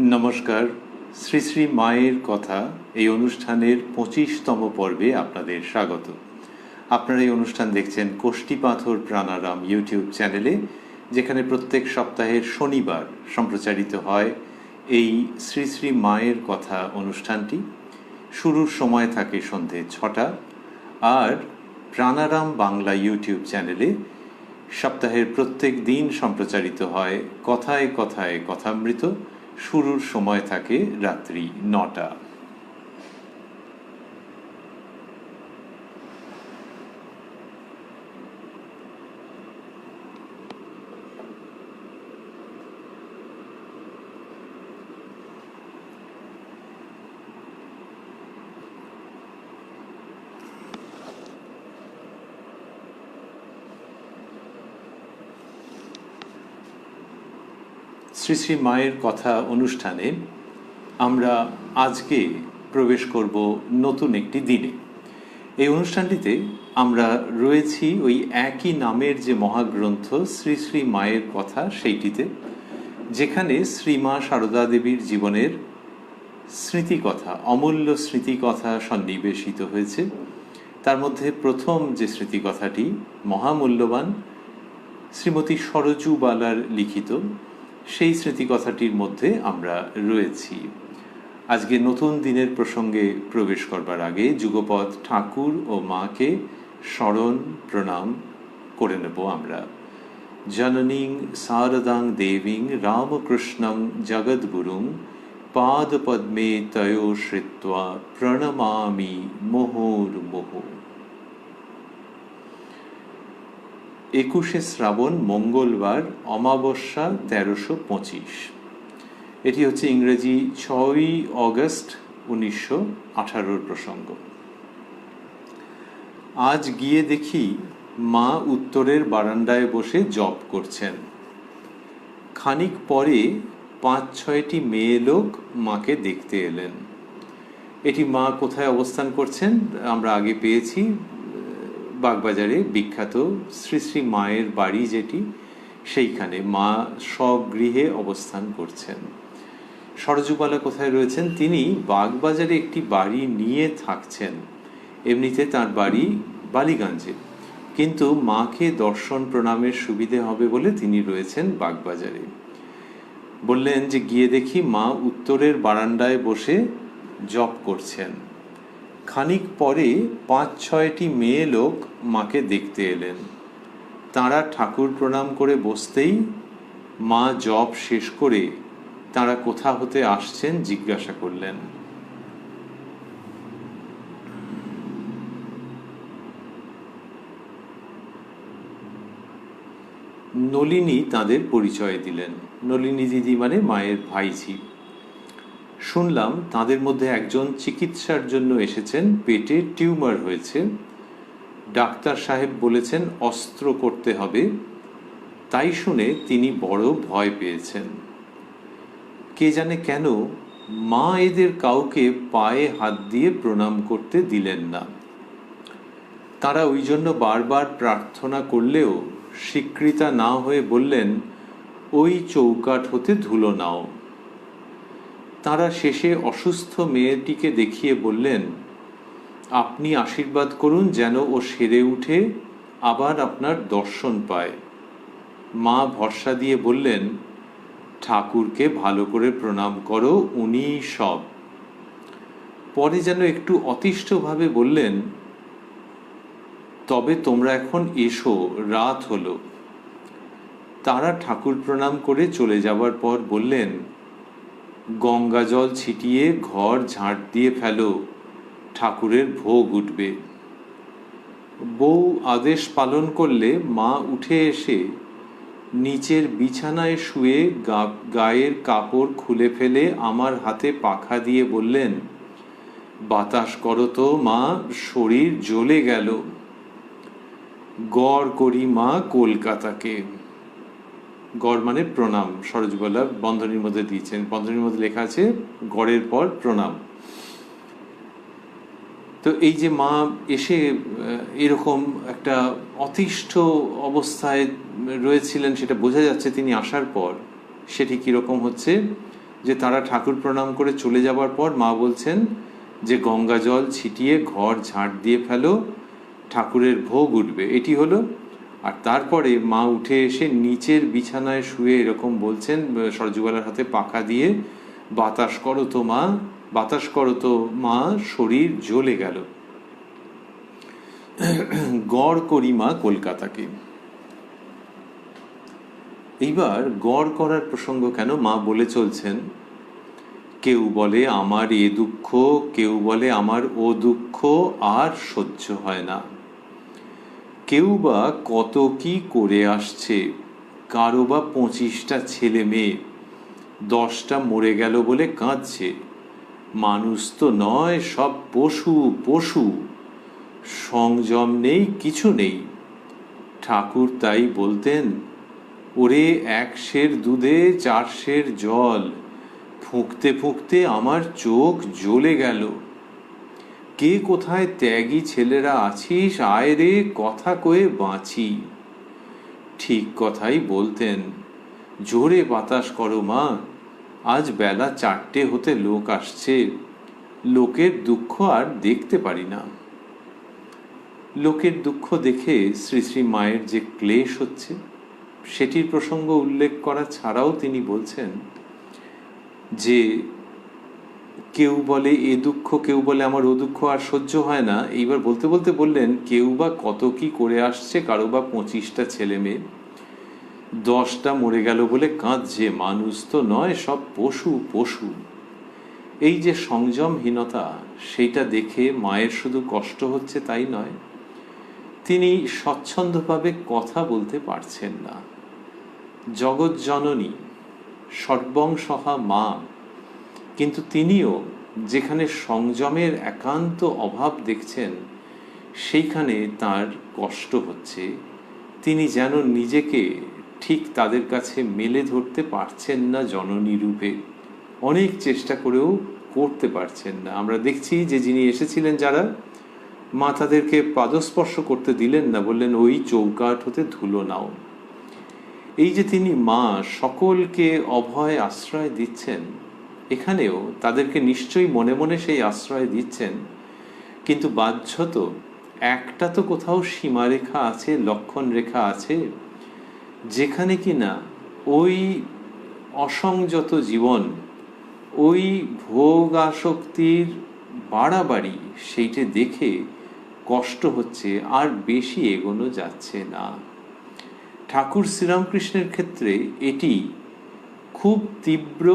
নমস্কার। শ্রী শ্রী মায়ের কথা এই অনুষ্ঠানের 25তম পর্বে আপনাদের স্বাগত। আপনারা এই অনুষ্ঠান দেখছেন কোষ্ঠী পাথর প্রাণারাম ইউটিউব চ্যানেলে, যেখানে প্রত্যেক সপ্তাহের শনিবার সম্প্রচারিত হয় এই শ্রী শ্রী মায়ের কথা অনুষ্ঠানটি। শুরুর সময় থাকে সন্ধে 6টা, আর প্রাণারাম বাংলা ইউটিউব চ্যানেলে সপ্তাহের প্রত্যেক দিন সম্প্রচারিত হয় কথায় কথায় কথামৃত। শুরুর সময় থাকে রাত্রি 9টা। শ্রী শ্রী মায়ের কথা অনুষ্ঠানে আমরা আজকে প্রবেশ করব নতুন একটি দিনে। এই অনুষ্ঠানটিতে আমরা রয়েছি ওই একই নামের যে মহাগ্রন্থ শ্রী শ্রী মায়ের কথা সেইটিতে, যেখানে শ্রীমা সারদা দেবীর জীবনের স্মৃতিকথা, অমূল্য স্মৃতিকথা সন্নিবেশিত হয়েছে। তার মধ্যে প্রথম যে স্মৃতিকথাটি মহামূল্যবান, শ্রীমতী সরজু বালার লিখিত, সেই স্মৃতিকথাটির মধ্যে আমরা রয়েছি। আজকে নতুন দিনের প্রসঙ্গে প্রবেশ করবার আগে যুগপৎ ঠাকুর ও মাকে স্মরণ প্রণাম করে নেব আমরা। জননীং শারদাং দেবীং রামকৃষ্ণং জগদ্গুরুং পাদপদ্মে তয়ো শ্রিত্বা প্রণমামি মুহুর্মুহুঃ। 21শে শ্রাবণ, মঙ্গলবার, অমাবস্যা 1325। এটি হচ্ছে ইংরেজি 6ই অগস্ট 1918 প্রসঙ্গ। আজ গিয়ে দেখি মা উত্তরের বারান্দায় বসে জপ করছেন। খানিক পরে 5-6টি মেয়ে লোক মাকে দেখতে এলেন। এটি মা কোথায় অবস্থান করছেন আমরা আগে পেয়েছি, বাগবাজারে বিখ্যাত শ্রী শ্রী মায়ের বাড়ি যেটি, সেইখানে মা স্বগৃহে অবস্থান করছেন। সরজুবালা কোথায় রয়েছেন? তিনি বাগবাজারে একটি বাড়ি নিয়ে থাকছেন। এমনিতে তার বাড়ি বালিগঞ্জে, কিন্তু মাকে দর্শন প্রণামের সুবিধে হবে বলে তিনি রয়েছেন বাগবাজারে। বললেন যে গিয়ে দেখি মা উত্তরের বারান্দায় বসে জপ করছেন। খানিক পরে 5-6টি মেয়ে লোক মাকে দেখতে এলেন। তাঁরা ঠাকুর প্রণাম করে বসতেই মা জপ শেষ করে তাঁরা কোথা হতে আসছেন জিজ্ঞাসা করলেন। নলিনী তাদের পরিচয় দিলেন। নলিনী দিদি মানে মায়ের ভাইঝি। শুনলাম তাদের মধ্যে একজন চিকিৎসার জন্য এসেছেন, পেটে টিউমার হয়েছে। ডাক্তার সাহেব বলেছেন অস্ত্র করতে হবে। তাই শুনে তিনি বড় ভয় পেয়েছেন। কে জানে কেন মা এদের কাউকে পায়ে হাত দিয়ে প্রণাম করতে দিলেন না। তারা ওই জন্য বারবার প্রার্থনা করলেও স্বীকৃতা না হয়ে বললেন ওই চৌকাঠ হতে ধুলো নাও। তারা শেষে অসুস্থ মেয়েটিকে দেখিয়ে বললেন আপনি আশীর্বাদ করুন যেন ও সেরে উঠে আবার আপনার দর্শন পায়। মা ভরসা দিয়ে বললেন ঠাকুরকে ভালো করে প্রণাম করো, উনিই সব। পরে যেন একটু অতিষ্ঠভাবে বললেন তবে তোমরা এখন এসো, রাত হলো। তারা ঠাকুর প্রণাম করে চলে যাবার পর বললেন গঙ্গা জল ছিটিয়ে ঘর ঝাঁট দিয়ে ফেলো, ঠাকুরের ভোগ উঠবে। বউ আদেশ পালন করলে মা উঠে এসে নিচের বিছানায় শুয়ে গায়ের কাপড় খুলে ফেলে আমার হাতে পাখা দিয়ে বললেন বাতাস করো তো মা, শরীর জ্বলে গেল। গড় করি মা কলকাতাকে। গড় মানে প্রণাম। সরজুবালা বন্ধনীর মধ্যে দিয়েছেন, বন্ধনীর মধ্যে লেখা আছে গড়ের পর প্রণাম। তো এই যে মা এসে এরকম একটা অতিষ্ঠ অবস্থায় রয়েছিলেন, সেটা বোঝা যাচ্ছে তিনি আসার পর। সেটি কীরকম হচ্ছে যে তারা ঠাকুর প্রণাম করে চলে যাবার পর মা বলছেন যে গঙ্গা জল ছিটিয়ে ঘর ঝাঁট দিয়ে ফেলো, ঠাকুরের ভোগ উঠবে। এটি হলো। আর তারপরে মা উঠে এসে নিচের বিছানায় শুয়ে এরকম বলছেন সরজুবালার হাতে পাকা দিয়ে, বাতাস করো তো মা, বাতাস করো তো মা, শরীর জ্বলে গেল। গড় করি মা কলকাতাকে। এইবার গড় করার প্রসঙ্গ কেন? মা বলে চলছেন, কেউ বলে আমার এ দুঃখ, কেউ বলে আমার ও দুঃখ আর সহ্য হয় না। কেউ বা কত কি করে আসছে, কারো বা 25টা ছেলে মেয়ে, 10টা মরে গেল বলে কাঁদছে। মানুষ তো নয়, সব পশু পশু। সংযম নেই, কিছু নেই। ঠাকুর তাই বলতেন, ওরে 1 সের দুধে 4 সের জল, ফুঁকতে ফুঁকতে আমার চোখ জ্বলে গেল। কে কোথায় ত্যাগী ছেলেরা আছিস, আয় রে কথা কয়ে বাঁচি। ঠিক কথাই বলতেন। জোরে বাতাস করো মা, আজ বেলা 4টে হতে লোক আসছে, লোকের দুঃখ আর দেখতে পারি না। লোকের দুঃখ দেখে শ্রী শ্রী মায়ের যে ক্লেশ হচ্ছে সেটির প্রসঙ্গ উল্লেখ করা ছাড়াও তিনি বলছেন যে কেউ বলে এ দুঃখ, কেউ বলে আমার ও দুঃখ আর সহ্য হয় না। এইবার বলতে বলতে বললেন, কেউ বা কত কি করে আসছে, কারো বা 25টা ছেলে মেয়ে, 10টা মরে গেল বলে কাঁদছে। মানুষ তো নয়, সব পশু পশু। এই যে সংযমহীনতা, সেইটা দেখে মায়ের শুধু কষ্ট হচ্ছে তাই নয়, তিনি স্বচ্ছন্দভাবে কথা বলতে পারছেন না। জগৎ জননী, সর্বংসহা মা, কিন্তু তিনিও যেখানে সংযমের একান্ত অভাব দেখছেন সেইখানে তার কষ্ট হচ্ছে। তিনি যেন নিজেকে ঠিক তাদের কাছে মেলে ধরতে পারছেন না জননী রূপে, অনেক চেষ্টা করেও করতে পারছেন না। আমরা দেখছি যে যিনি এসেছিলেন যারা, মা তাদেরকে পাদস্পর্শ করতে দিলেন না, বললেন ওই চৌকাঠ হতে ধুলো নাও। এই যে তিনি মা সকলকে অভয় আশ্রয় দিচ্ছেন, এখানেও তাদেরকে নিশ্চয়ই মনে মনে সেই আশ্রয় দিচ্ছেন, কিন্তু বাহ্যত একটা তো কোথাও সীমারেখা আছে, লক্ষণ রেখা আছে, যেখানে কিনা ওই অসংযত জীবন, ওই ভোগ আসক্তির বাড়াবাড়ি, সেইটা দেখে কষ্ট হচ্ছে, আর বেশি এগোনো যাচ্ছে না। ঠাকুর শ্রীরামকৃষ্ণের ক্ষেত্রে এটি খুব তীব্র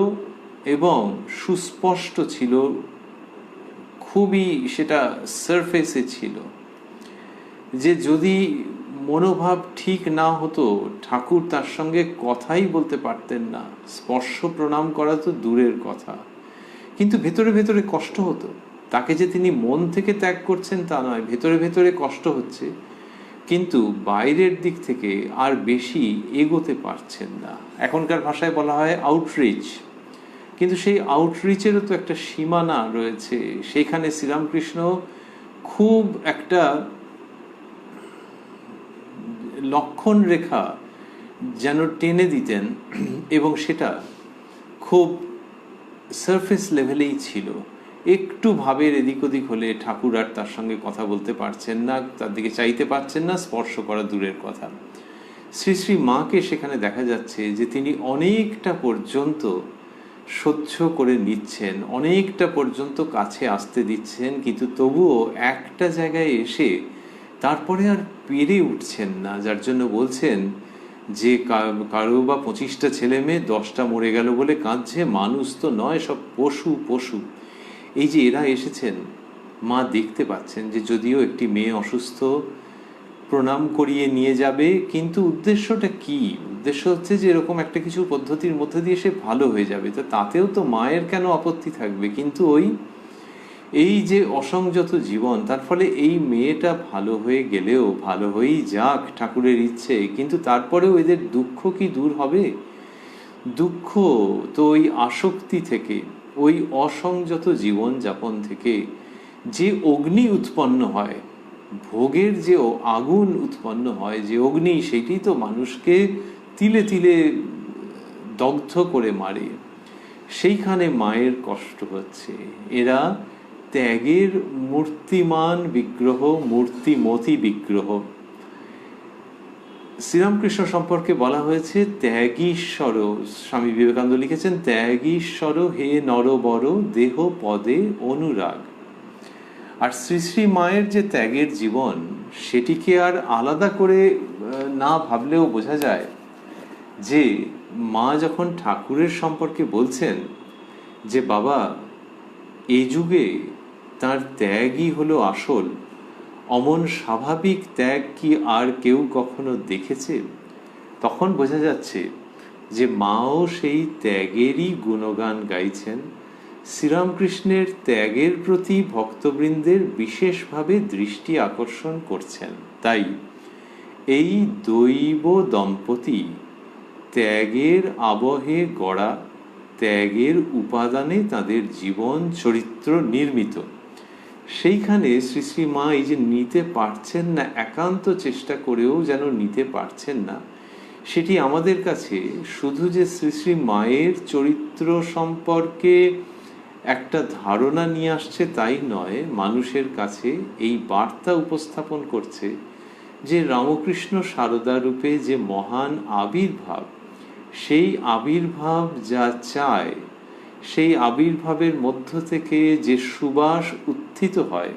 এবং সুস্পষ্ট ছিল, খুবই সেটা সারফেসে ছিল, যে যদি মনোভাব ঠিক না হতো ঠাকুর তার সঙ্গে কথাই বলতে পারতেন না, স্পর্শ প্রণাম করা তো দূরের কথা, কিন্তু ভেতরে ভেতরে কষ্ট হতো। তাকে যে তিনি মন থেকে ত্যাগ করছেন তা নয়, ভেতরে ভেতরে কষ্ট হচ্ছে, কিন্তু বাইরের দিক থেকে আর বেশি এগোতে পারছেন না। এখনকার ভাষায় বলা হয় আউটরিচ, কিন্তু সেই আউটরিচেরও তো একটা সীমানা রয়েছে। সেখানে শ্রীরামকৃষ্ণ খুব একটা লক্ষণ রেখা যেন টেনে দিতেন, এবং সেটা খুব সারফেস লেভেলেই ছিল। একটু ভাবের এদিক ওদিক হলে ঠাকুর আর তার সঙ্গে কথা বলতে পারছেন না, তার দিকে চাইতে পারছেন না, স্পর্শ করা দূরের কথা। শ্রী শ্রী মাকে সেখানে দেখা যাচ্ছে যে তিনি অনেকটা পর্যন্ত সহ্য করে নিচ্ছেন, অনেকটা পর্যন্ত কাছে আসতে দিচ্ছেন, কিন্তু তবুও একটা জায়গায় এসে তারপরে আর পেরে উঠছেন না, যার জন্য বলছেন যে কারো বা 25টা ছেলে মেয়ে, 10টা মরে গেল বলে কাঁদছে। মানুষ তো নয়, সব পশু পশু। এই যে এরা এসেছেন, মা দেখতে পাচ্ছেন যে যদিও একটি মেয়ে অসুস্থ, প্রণাম করিয়ে নিয়ে যাবে, কিন্তু উদ্দেশ্যটা কি? উদ্দেশ্য হচ্ছে যে এরকম একটা কিছু পদ্ধতির মধ্যে দিয়ে সে ভালো হয়ে যাবে, তো তাতেও তো মায়ের কেন আপত্তি থাকবে? কিন্তু এই যে অসংযত জীবন, তার ফলে এই মেয়েটা ভালো হয়ে গেলেও ভালো হয়েই যাক, ঠাকুরের ইচ্ছে, কিন্তু তারপরেও এদের দুঃখ কি দূর হবে? দুঃখ তো ওই আসক্তি থেকে, ওই অসংযত জীবন যাপন থেকে যে অগ্নি উৎপন্ন হয়, ভোগের যে আগুন উৎপন্ন হয়, যে অগ্নি, সেটি তো মানুষকে তিলে তিলে দগ্ধ করে মারে। সেইখানে মায়ের কষ্ট হচ্ছে। এরা ত্যাগের মূর্তিমান বিগ্রহ, মূর্তিমতী বিগ্রহ। শ্রীরামকৃষ্ণ সম্পর্কে বলা হয়েছে ত্যাগীশ্বর। স্বামী বিবেকানন্দ লিখেছেন, ত্যাগীশ্বর হে নরবর দেহ পদে অনুরাগ। আর শ্রী শ্রী মায়ের যে ত্যাগের জীবন, সেটিকে আর আলাদা করে না ভাবলেও বোঝা যায় যে মা যখন ঠাকুরের সম্পর্কে বলছেন যে বাবা এই যুগে তার ত্যাগই হলো আসল, অমন স্বাভাবিক ত্যাগ কি আর কেউ কখনো দেখেছে, তখন বোঝা যাচ্ছে যে মাও সেই ত্যাগেরই গুণগান গাইছেন। শ্রীরামকৃষ্ণের ত্যাগের প্রতি ভক্তবৃন্দের বিশেষভাবে দৃষ্টি আকর্ষণ করছেন। তাই এই দৈব দম্পতি ত্যাগের আবহে গড়া, ত্যাগের উপাদানে তাদের জীবন চরিত্র নির্মিত। সেইখানে শ্রী শ্রী মা এই যে নিতে পারছেন না, একান্ত চেষ্টা করেও যেন নিতে পারছেন না, সেটি আমাদের কাছে শুধু যে শ্রী শ্রী মায়ের চরিত্র সম্পর্কে একটা ধারণা নিয়ে আসছে তাই নয়, মানুষের কাছে এই বার্তা উপস্থাপন করছে যে রামকৃষ্ণ সারদা রূপে যে মহান আবির্ভাব, সেই আবির্ভাব যা চায়, সেই আবির্ভাবের মধ্য থেকে যে সুবাস উত্থিত হয়,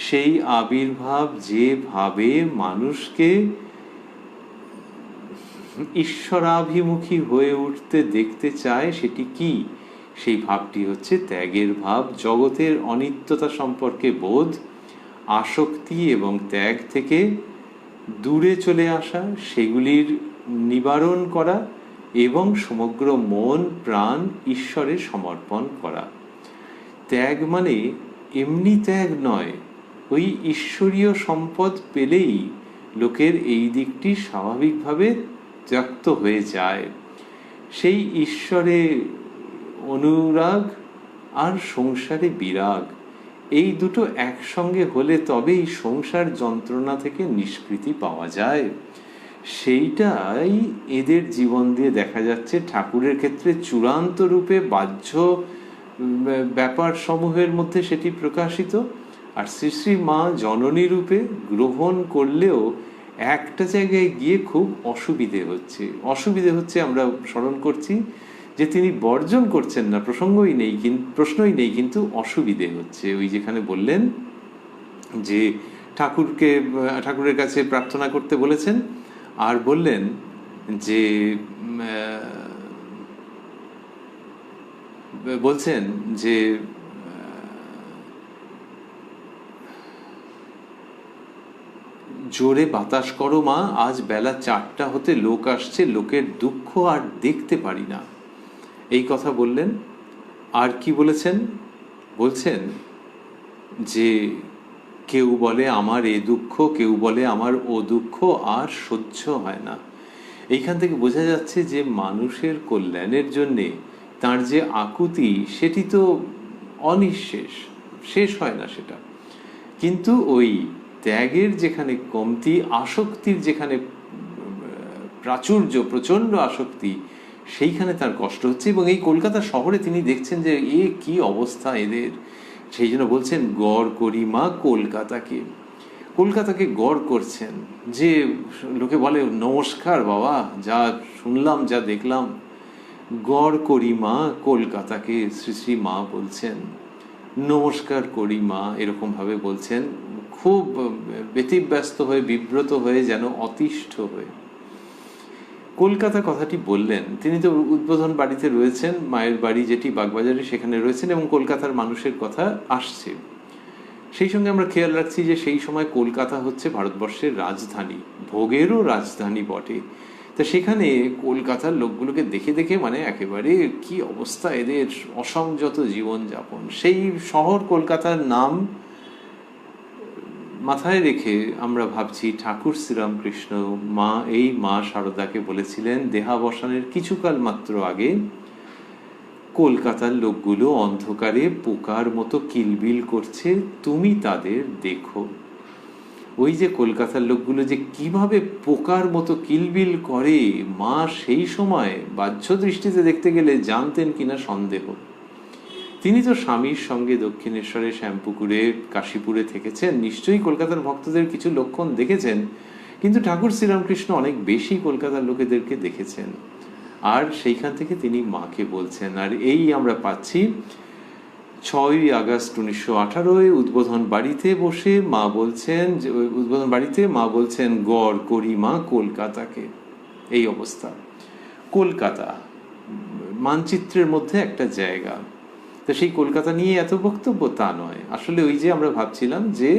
সেই আবির্ভাব যেভাবে মানুষকে ঈশ্বরাভিমুখী হয়ে উঠতে দেখতে চায়, সেটি কি? সেই ভাবটি হচ্ছে ত্যাগের ভাব। জগতের অনিত্যতা সম্পর্কে বোধ, আসক্তি এবং ত্যাগ থেকে দূরে চলে আসা, সেগুলির নিবারণ করা এবং সমগ্র মন প্রাণ ঈশ্বরে সমর্পণ করা। ত্যাগ মানে এমনি ত্যাগ নয়, ওই ঈশ্বরীয় সম্পদ পেলেই লোকের এই দিকটি স্বাভাবিকভাবে ত্যক্ত হয়ে যায়। সেই ঈশ্বরে অনুরাগ আর সংসারে বিরাগ, এই দুটো একসঙ্গে হলে তবেই সংসার যন্ত্রণা থেকে নিষ্কৃতি পাওয়া যায়। সেইটাই এদের জীবন দিয়ে দেখা যাচ্ছে। ঠাকুরের ক্ষেত্রে চূড়ান্ত রূপে বাহ্য ব্যাপার সমূহের মধ্যে সেটি প্রকাশিত, আর শ্রী শ্রী মা জননী রূপে গ্রহণ করলেও একটা জায়গায় গিয়ে খুব অসুবিধে হচ্ছে। আমরা স্মরণ করছি যে তিনি বর্জন করছেন না, প্রশ্নই নেই, কিন্তু অসুবিধে হচ্ছে। ওই যেখানে বললেন যে ঠাকুরের কাছে প্রার্থনা করতে বলেছেন, আর বললেন যে বলছেন যে জোরে বাতাস করো মা, আজ বেলা 4টা হতে লোক আসছে, লোকের দুঃখ আর দেখতে পারি না, এই কথা বললেন। আর কি বলেছেন? বলছেন যে কেউ বলে আমার এ দুঃখ, কেউ বলে আমার ও দুঃখ, আর সহ্য হয় না। এইখান থেকে বোঝা যাচ্ছে যে মানুষের কল্যাণের জন্যে তার যে আকুতি, সেটি তো অনিঃশেষ, শেষ হয় না সেটা। কিন্তু ওই ত্যাগের যেখানে কমতি, আসক্তির যেখানে প্রাচুর্য, প্রচণ্ড আসক্তি, সেইখানে তার কষ্ট হচ্ছে। এবং এই কলকাতা শহরে তিনি দেখছেন যে এ কি অবস্থা এদের। সেই জন্য বলছেন গড় করি মা কলকাতাকে গড় করছেন। যে লোকে বলে নমস্কার বাবা, যা শুনলাম যা দেখলাম, গড় করি মা কলকাতাকে শ্রী শ্রী মা বলছেন, নমস্কার করি মা, এরকম ভাবে বলছেন, খুব ব্যতিব্যস্ত হয়ে, বিব্রত হয়ে, যেন অতিষ্ঠ হয়ে। কলকাতা কথাটি বললেন, তিনি তো উদ্বোধন বাড়িতে রয়েছেন, মায়ের বাড়ি যেটি বাগবাজারে, সেখানে রয়েছেন, এবং কলকাতার মানুষের কথা আসছে। সেই সঙ্গে আমরা খেয়াল রাখছি যে সেই সময় কলকাতা হচ্ছে ভারতবর্ষের রাজধানী, ভোগেরও রাজধানী বটে। তা সেখানে কলকাতার লোকগুলোকে দেখে দেখে মানে একেবারে কি অবস্থা এদের, অসংযত জীবনযাপন। সেই শহর কলকাতার নাম মাথায় রেখে আমরা ভাবছি ঠাকুর শ্রীরামকৃষ্ণ এই মা শারদাকে বলেছিলেন দেহাবসানের কিছুকাল মাত্র আগে, কলকাতার লোকগুলো অন্ধকারে পোকার মতো কিলবিল করছে, তুমি তাদের দেখো। ওই যে কলকাতার লোকগুলো যে কিভাবে পোকার মতো কিলবিল করে, মা সেই সময় বাহ্য দৃষ্টিতে দেখতে গেলে জানতেন কিনা সন্দেহ। তিনি তো স্বামীর সঙ্গে দক্ষিণেশ্বরে, শ্যামপুকুরে, কাশীপুরে থেকেছেন, নিশ্চয়ই কলকাতার ভক্তদের কিছু লক্ষণ দেখেছেন, কিন্তু ঠাকুর শ্রীরামকৃষ্ণ অনেক বেশি কলকাতার লোকেদেরকে দেখেছেন। আর সেইখান থেকে তিনি মাকে বলছেন। আর এই আমরা পাচ্ছি 6ই আগস্ট 1918 উদ্বোধন বাড়িতে বসে মা বলছেন, উদ্বোধন বাড়িতে মা বলছেন, গড় করি মা কলকাতাকে। এই অবস্থা। কলকাতা মানচিত্রের মধ্যে একটা জায়গা, তো সেই কলকাতা নিয়ে এত বক্তব্য তা নয়। আসলে ওই যে আমরা ভাবছিলাম যে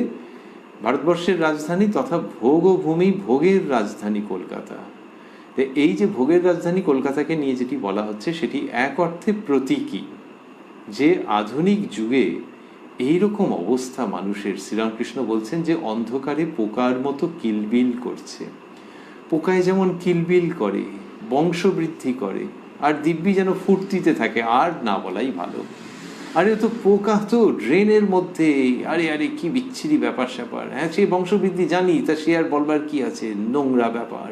ভারতবর্ষের রাজধানী তথা ভোগ ও ভূমি, ভোগের রাজধানী কলকাতা। তো এই যে ভোগের রাজধানী কলকাতাকে নিয়ে যেটি বলা হচ্ছে সেটি এক অর্থে প্রতীকী, যে আধুনিক যুগে এইরকম অবস্থা মানুষের। শ্রীরামকৃষ্ণ বলছেন যে অন্ধকারে পোকার মতো কিলবিল করছে। পোকায় যেমন কিলবিল করে, বংশবৃদ্ধি করে, আর দিব্যি যেন ফুর্তিতে থাকে, আর না বলাই ভালো। আরে তো পোকা তো ড্রেনের মধ্যে, আরে আরে কি বিচ্ছিরি ব্যাপার স্যাপার। হ্যাঁ, সেই বংশবৃদ্ধি জানি, তা সে আর বলবার কি আছে, নোংরা ব্যাপার।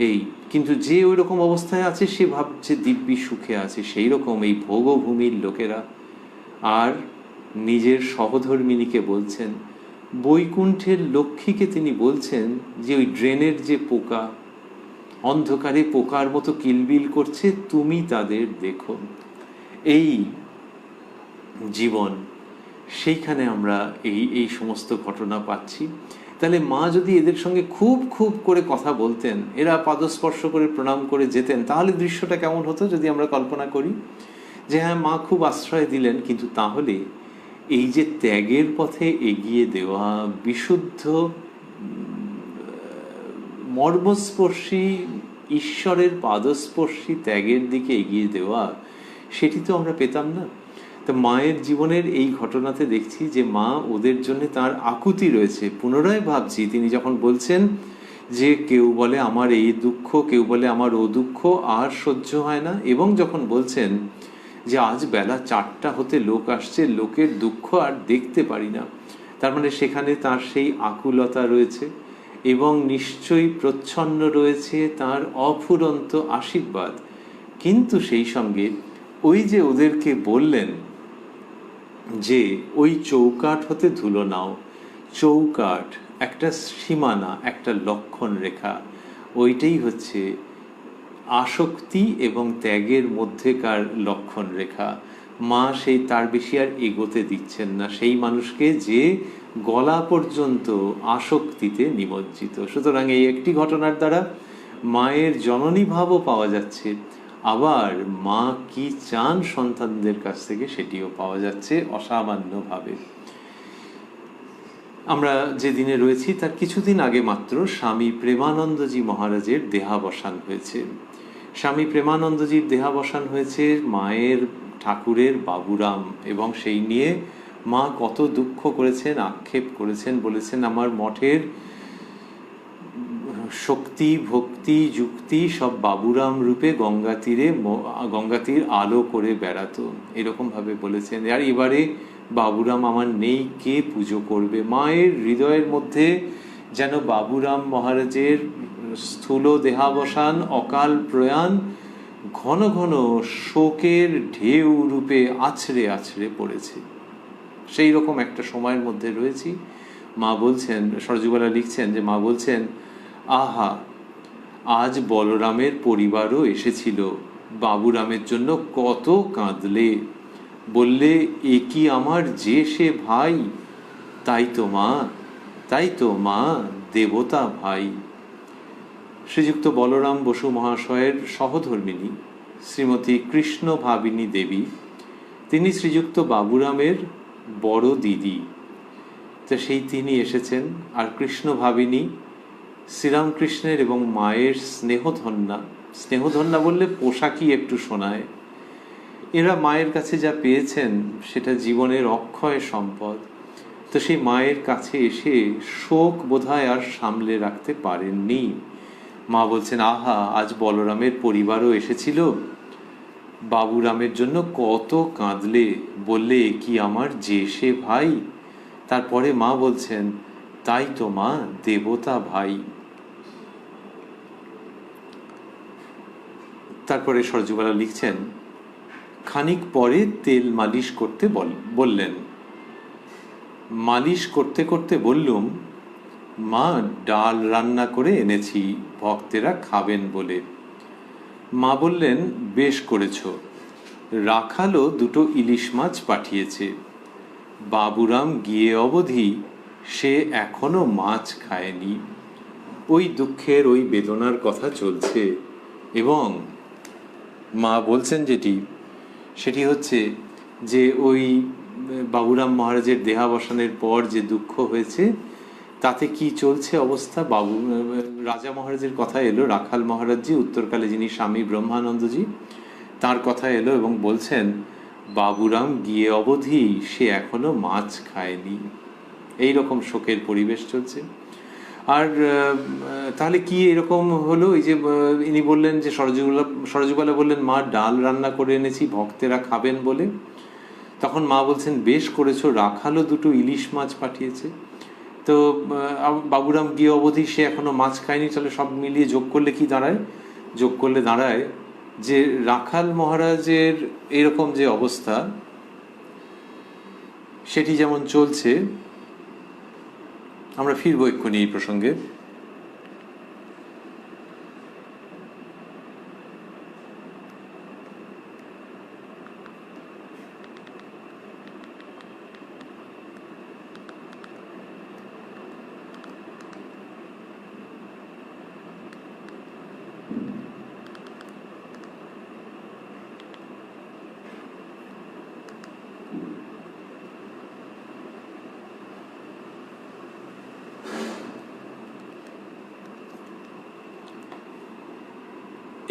এই কিন্তু যে ওই রকম অবস্থায় আছে সে ভাবছে দিব্যি সুখে আছে। সেই রকম এই ভোগভূমির লোকেরা। আর নিজের সহধর্মিনীকে বলছেন, বৈকুণ্ঠের লক্ষ্মীকে তিনি বলছেন যে ওই ড্রেনের যে পোকা অন্ধকারে পোকার মতো কিলবিল করছে, তুমি তাদের দেখো। এই জীবন, সেইখানে আমরা এই সমস্ত ঘটনা পাচ্ছি। তাহলে মা যদি এদের সঙ্গে খুব খুব করে কথা বলতেন, এরা পাদস্পর্শ করে প্রণাম করে যেতেন, তাহলে দৃশ্যটা কেমন হতো যদি আমরা কল্পনা করি যে হ্যাঁ, মা খুব আশ্রয় দিলেন, কিন্তু তাহলে এই যে ত্যাগের পথে এগিয়ে দেওয়া, বিশুদ্ধ মর্মস্পর্শী, ঈশ্বরের পাদস্পর্শী ত্যাগের দিকে এগিয়ে দেওয়া, সেটি তো আমরা পেতাম না। তো মায়ের জীবনের এই ঘটনাতে দেখছি যে মা ওদের জন্য তার আকুতি রয়েছে। পুনরায় ভাবছি তিনি যখন বলছেন যে কেউ বলে আমার এই দুঃখ, কেউ বলে আমার ও দুঃখ, আর সহ্য হয় না, এবং যখন বলছেন যে আজ বেলা 4টা হতে লোক আসছে, লোকের দুঃখ আর দেখতে পারি না, তার মানে সেখানে তার সেই আকুলতা রয়েছে, এবং নিশ্চয়ই প্রচ্ছন্ন রয়েছে তার অফুরন্ত আশীর্বাদ। কিন্তু সেই সঙ্গে ওই যে ওদেরকে বললেন যে ওই চৌকাঠ হতে ধুলো নাও, চৌকাঠ একটা সীমানা, একটা লক্ষণ রেখা, ওইটাই হচ্ছে আসক্তি এবং ত্যাগের মধ্যেকার লক্ষণ রেখা। মা সেই তার বেশি আর এগোতে দিচ্ছেন না সেই মানুষকে যে গলা পর্যন্ত আসক্তিতে নিমজ্জিত। সুতরাং এই একটি ঘটনার দ্বারা মায়ের জননী ভাবও পাওয়া যাচ্ছে, আবার মা কি চান সন্তানদের কাছ থেকে সেটিও পাওয়া যাচ্ছে অসামান্যভাবে। আমরা যে দিনে রয়েছি তার কিছুদিন আগে মাত্র স্বামী প্রেমানন্দজি মহারাজের দেহাবসান হয়েছে। স্বামী প্রেমানন্দজির দেহাবসান হয়েছে মায়ের ঠাকুরের বাবুরাম, এবং সেই নিয়ে মা কত দুঃখ করেছেন, আক্ষেপ করেছেন, বলেছেন আমার মঠের শক্তি, ভক্তি, যুক্তি সব বাবুরাম রূপে গঙ্গা তীর আলো করে বেড়াতো, এরকম ভাবে বলেছেন। আর এবারে বাবুরাম আমার নেই, কে পুজো করবে? মায়ের হৃদয়ের মধ্যে যেন বাবুরাম মহারাজের স্থূল দেহাবসান, অকাল প্রয়াণ ঘন ঘন শোকের ঢেউ রূপে আছড়ে আছড়ে পড়েছে। সেই রকম একটা সময়ের মধ্যে রয়েছি। মা বলছেন, সরজুবালা লিখছেন যে মা বলছেন, আহা, আজ বলরামের পরিবারও এসেছিল, বাবুরামের জন্য কত কাঁদলে, বললে এ কি আমার যে সে ভাই, তাই তো মা দেবতা ভাই। শ্রীযুক্ত বলরাম বসু মহাশয়ের সহধর্মিণী শ্রীমতী কৃষ্ণ ভাবিনী দেবী, তিনি শ্রীযুক্ত বাবুরামের বড় দিদি। তো সেই তিনি এসেছেন। আর কৃষ্ণ ভাবিনী শ্রীরামকৃষ্ণের এবং মায়ের স্নেহধন্যা বললে পোশাকই একটু শোনায়। এরা মায়ের কাছে যা পেয়েছেন সেটা জীবনের অক্ষয় সম্পদ। তো সেই মায়ের কাছে এসে শোক বোধহয় আর সামলে রাখতে পারেননি। মা বলছেন, আহা, আজ বলরামের পরিবারও এসেছিল, বাবুরামের জন্য কত কাঁদলে, বললে এ কি আমার যে সে ভাই। তারপরে মা বলছেন, তাই তো মা, দেবতা ভাই। তারপরে সরজুবালা লিখছেন, খানিক পরে তেল মালিশ করতে বললেন। মালিশ করতে করতে বললুম, মা, ডাল রান্না করে এনেছি, ভক্তেরা খাবেন বলে। মা বললেন, বেশ করেছ। রাখালও দুটো ইলিশ মাছ পাঠিয়েছে। বাবুরাম গিয়ে অবধি সে এখনো মাছ খায়নি। ওই দুঃখের, ওই বেদনার কথা চলছে। এবং মা বলছেন সেটি হচ্ছে যে ওই বাবুরাম মহারাজের দেহাবসানের পর যে দুঃখ হয়েছে, তাতে কি চলছে অবস্থা। রাজা মহারাজের কথা এলো, রাখাল মহারাজজি, উত্তরকালে যিনি স্বামী ব্রহ্মানন্দজি, তার কথা এলো এবং বলছেন, বাবুরাম গিয়ে অবধি সে এখনো মাছ খায়নি। এই রকম শোকের পরিবেশ চলছে। আর তাহলে কি এরকম হলো? এই যে ইনি বললেন যে সরজুবালা বললেন, মা, ডাল রান্না করে এনেছি, ভক্তেরা খাবেন বলে। তখন মা বলছেন, বেশ করেছো, রাখালও দুটো ইলিশ মাছ পাঠিয়েছে। তো বাবুরাম গিয়ে অবধি সে এখনো মাছ খায়নি। তাহলে সব মিলিয়ে যোগ করলে কি দাঁড়ায়? যোগ করলে দাঁড়ায় যে রাখাল মহারাজের এরকম যে অবস্থা, সেটি যেমন চলছে। আমরা ফিরবো এক্ষুনি এই প্রসঙ্গে।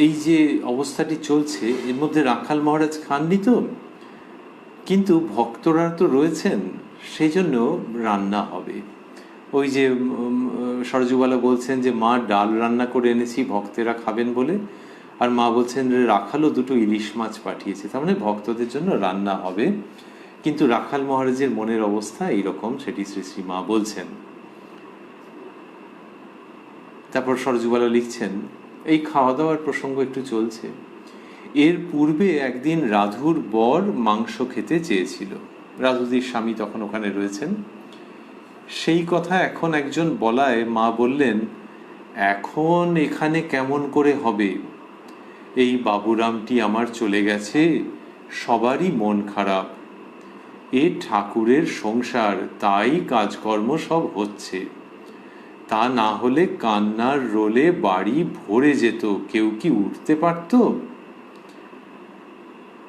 এই যে অবস্থাটি চলছে, এর মধ্যে রাখাল মহারাজ খাননি তো, কিন্তু ভক্তরা তো রয়েছেন, সেই জন্য রান্না হবে। ওই যে সরজুবালা বলছেন যে, মা, ডাল রান্না করে এনেছি, ভক্তেরা খাবেন বলে। আর মা বলছেন যে রাখালও দুটো ইলিশ মাছ পাঠিয়েছে, তার মানে ভক্তদের জন্য রান্না হবে। কিন্তু রাখাল মহারাজের মনের অবস্থা এইরকম, সেটি শ্রী শ্রী মা বলছেন। তারপর সরজুবালা লিখছেন, এই খাওয়া দাওয়ার প্রসঙ্গ একটু চলছে। এর পূর্বে একদিন রাধুর বর মাংস খেতে চেয়েছিল। রাধুদির স্বামী তখন ওখানে রয়েছেন। সেই কথা এখন একজন বলায় মা বললেন, এখন এখানে কেমন করে হবে? এই বাবুরামটি আমার চলে গেছে, সবারই মন খারাপ। এ ঠাকুরের সংসার, তাই কাজকর্ম সব হচ্ছে। তা না হলে কান্নার রোলে বাড়ি ভরে যেত, কেউ কি উঠতে পারত?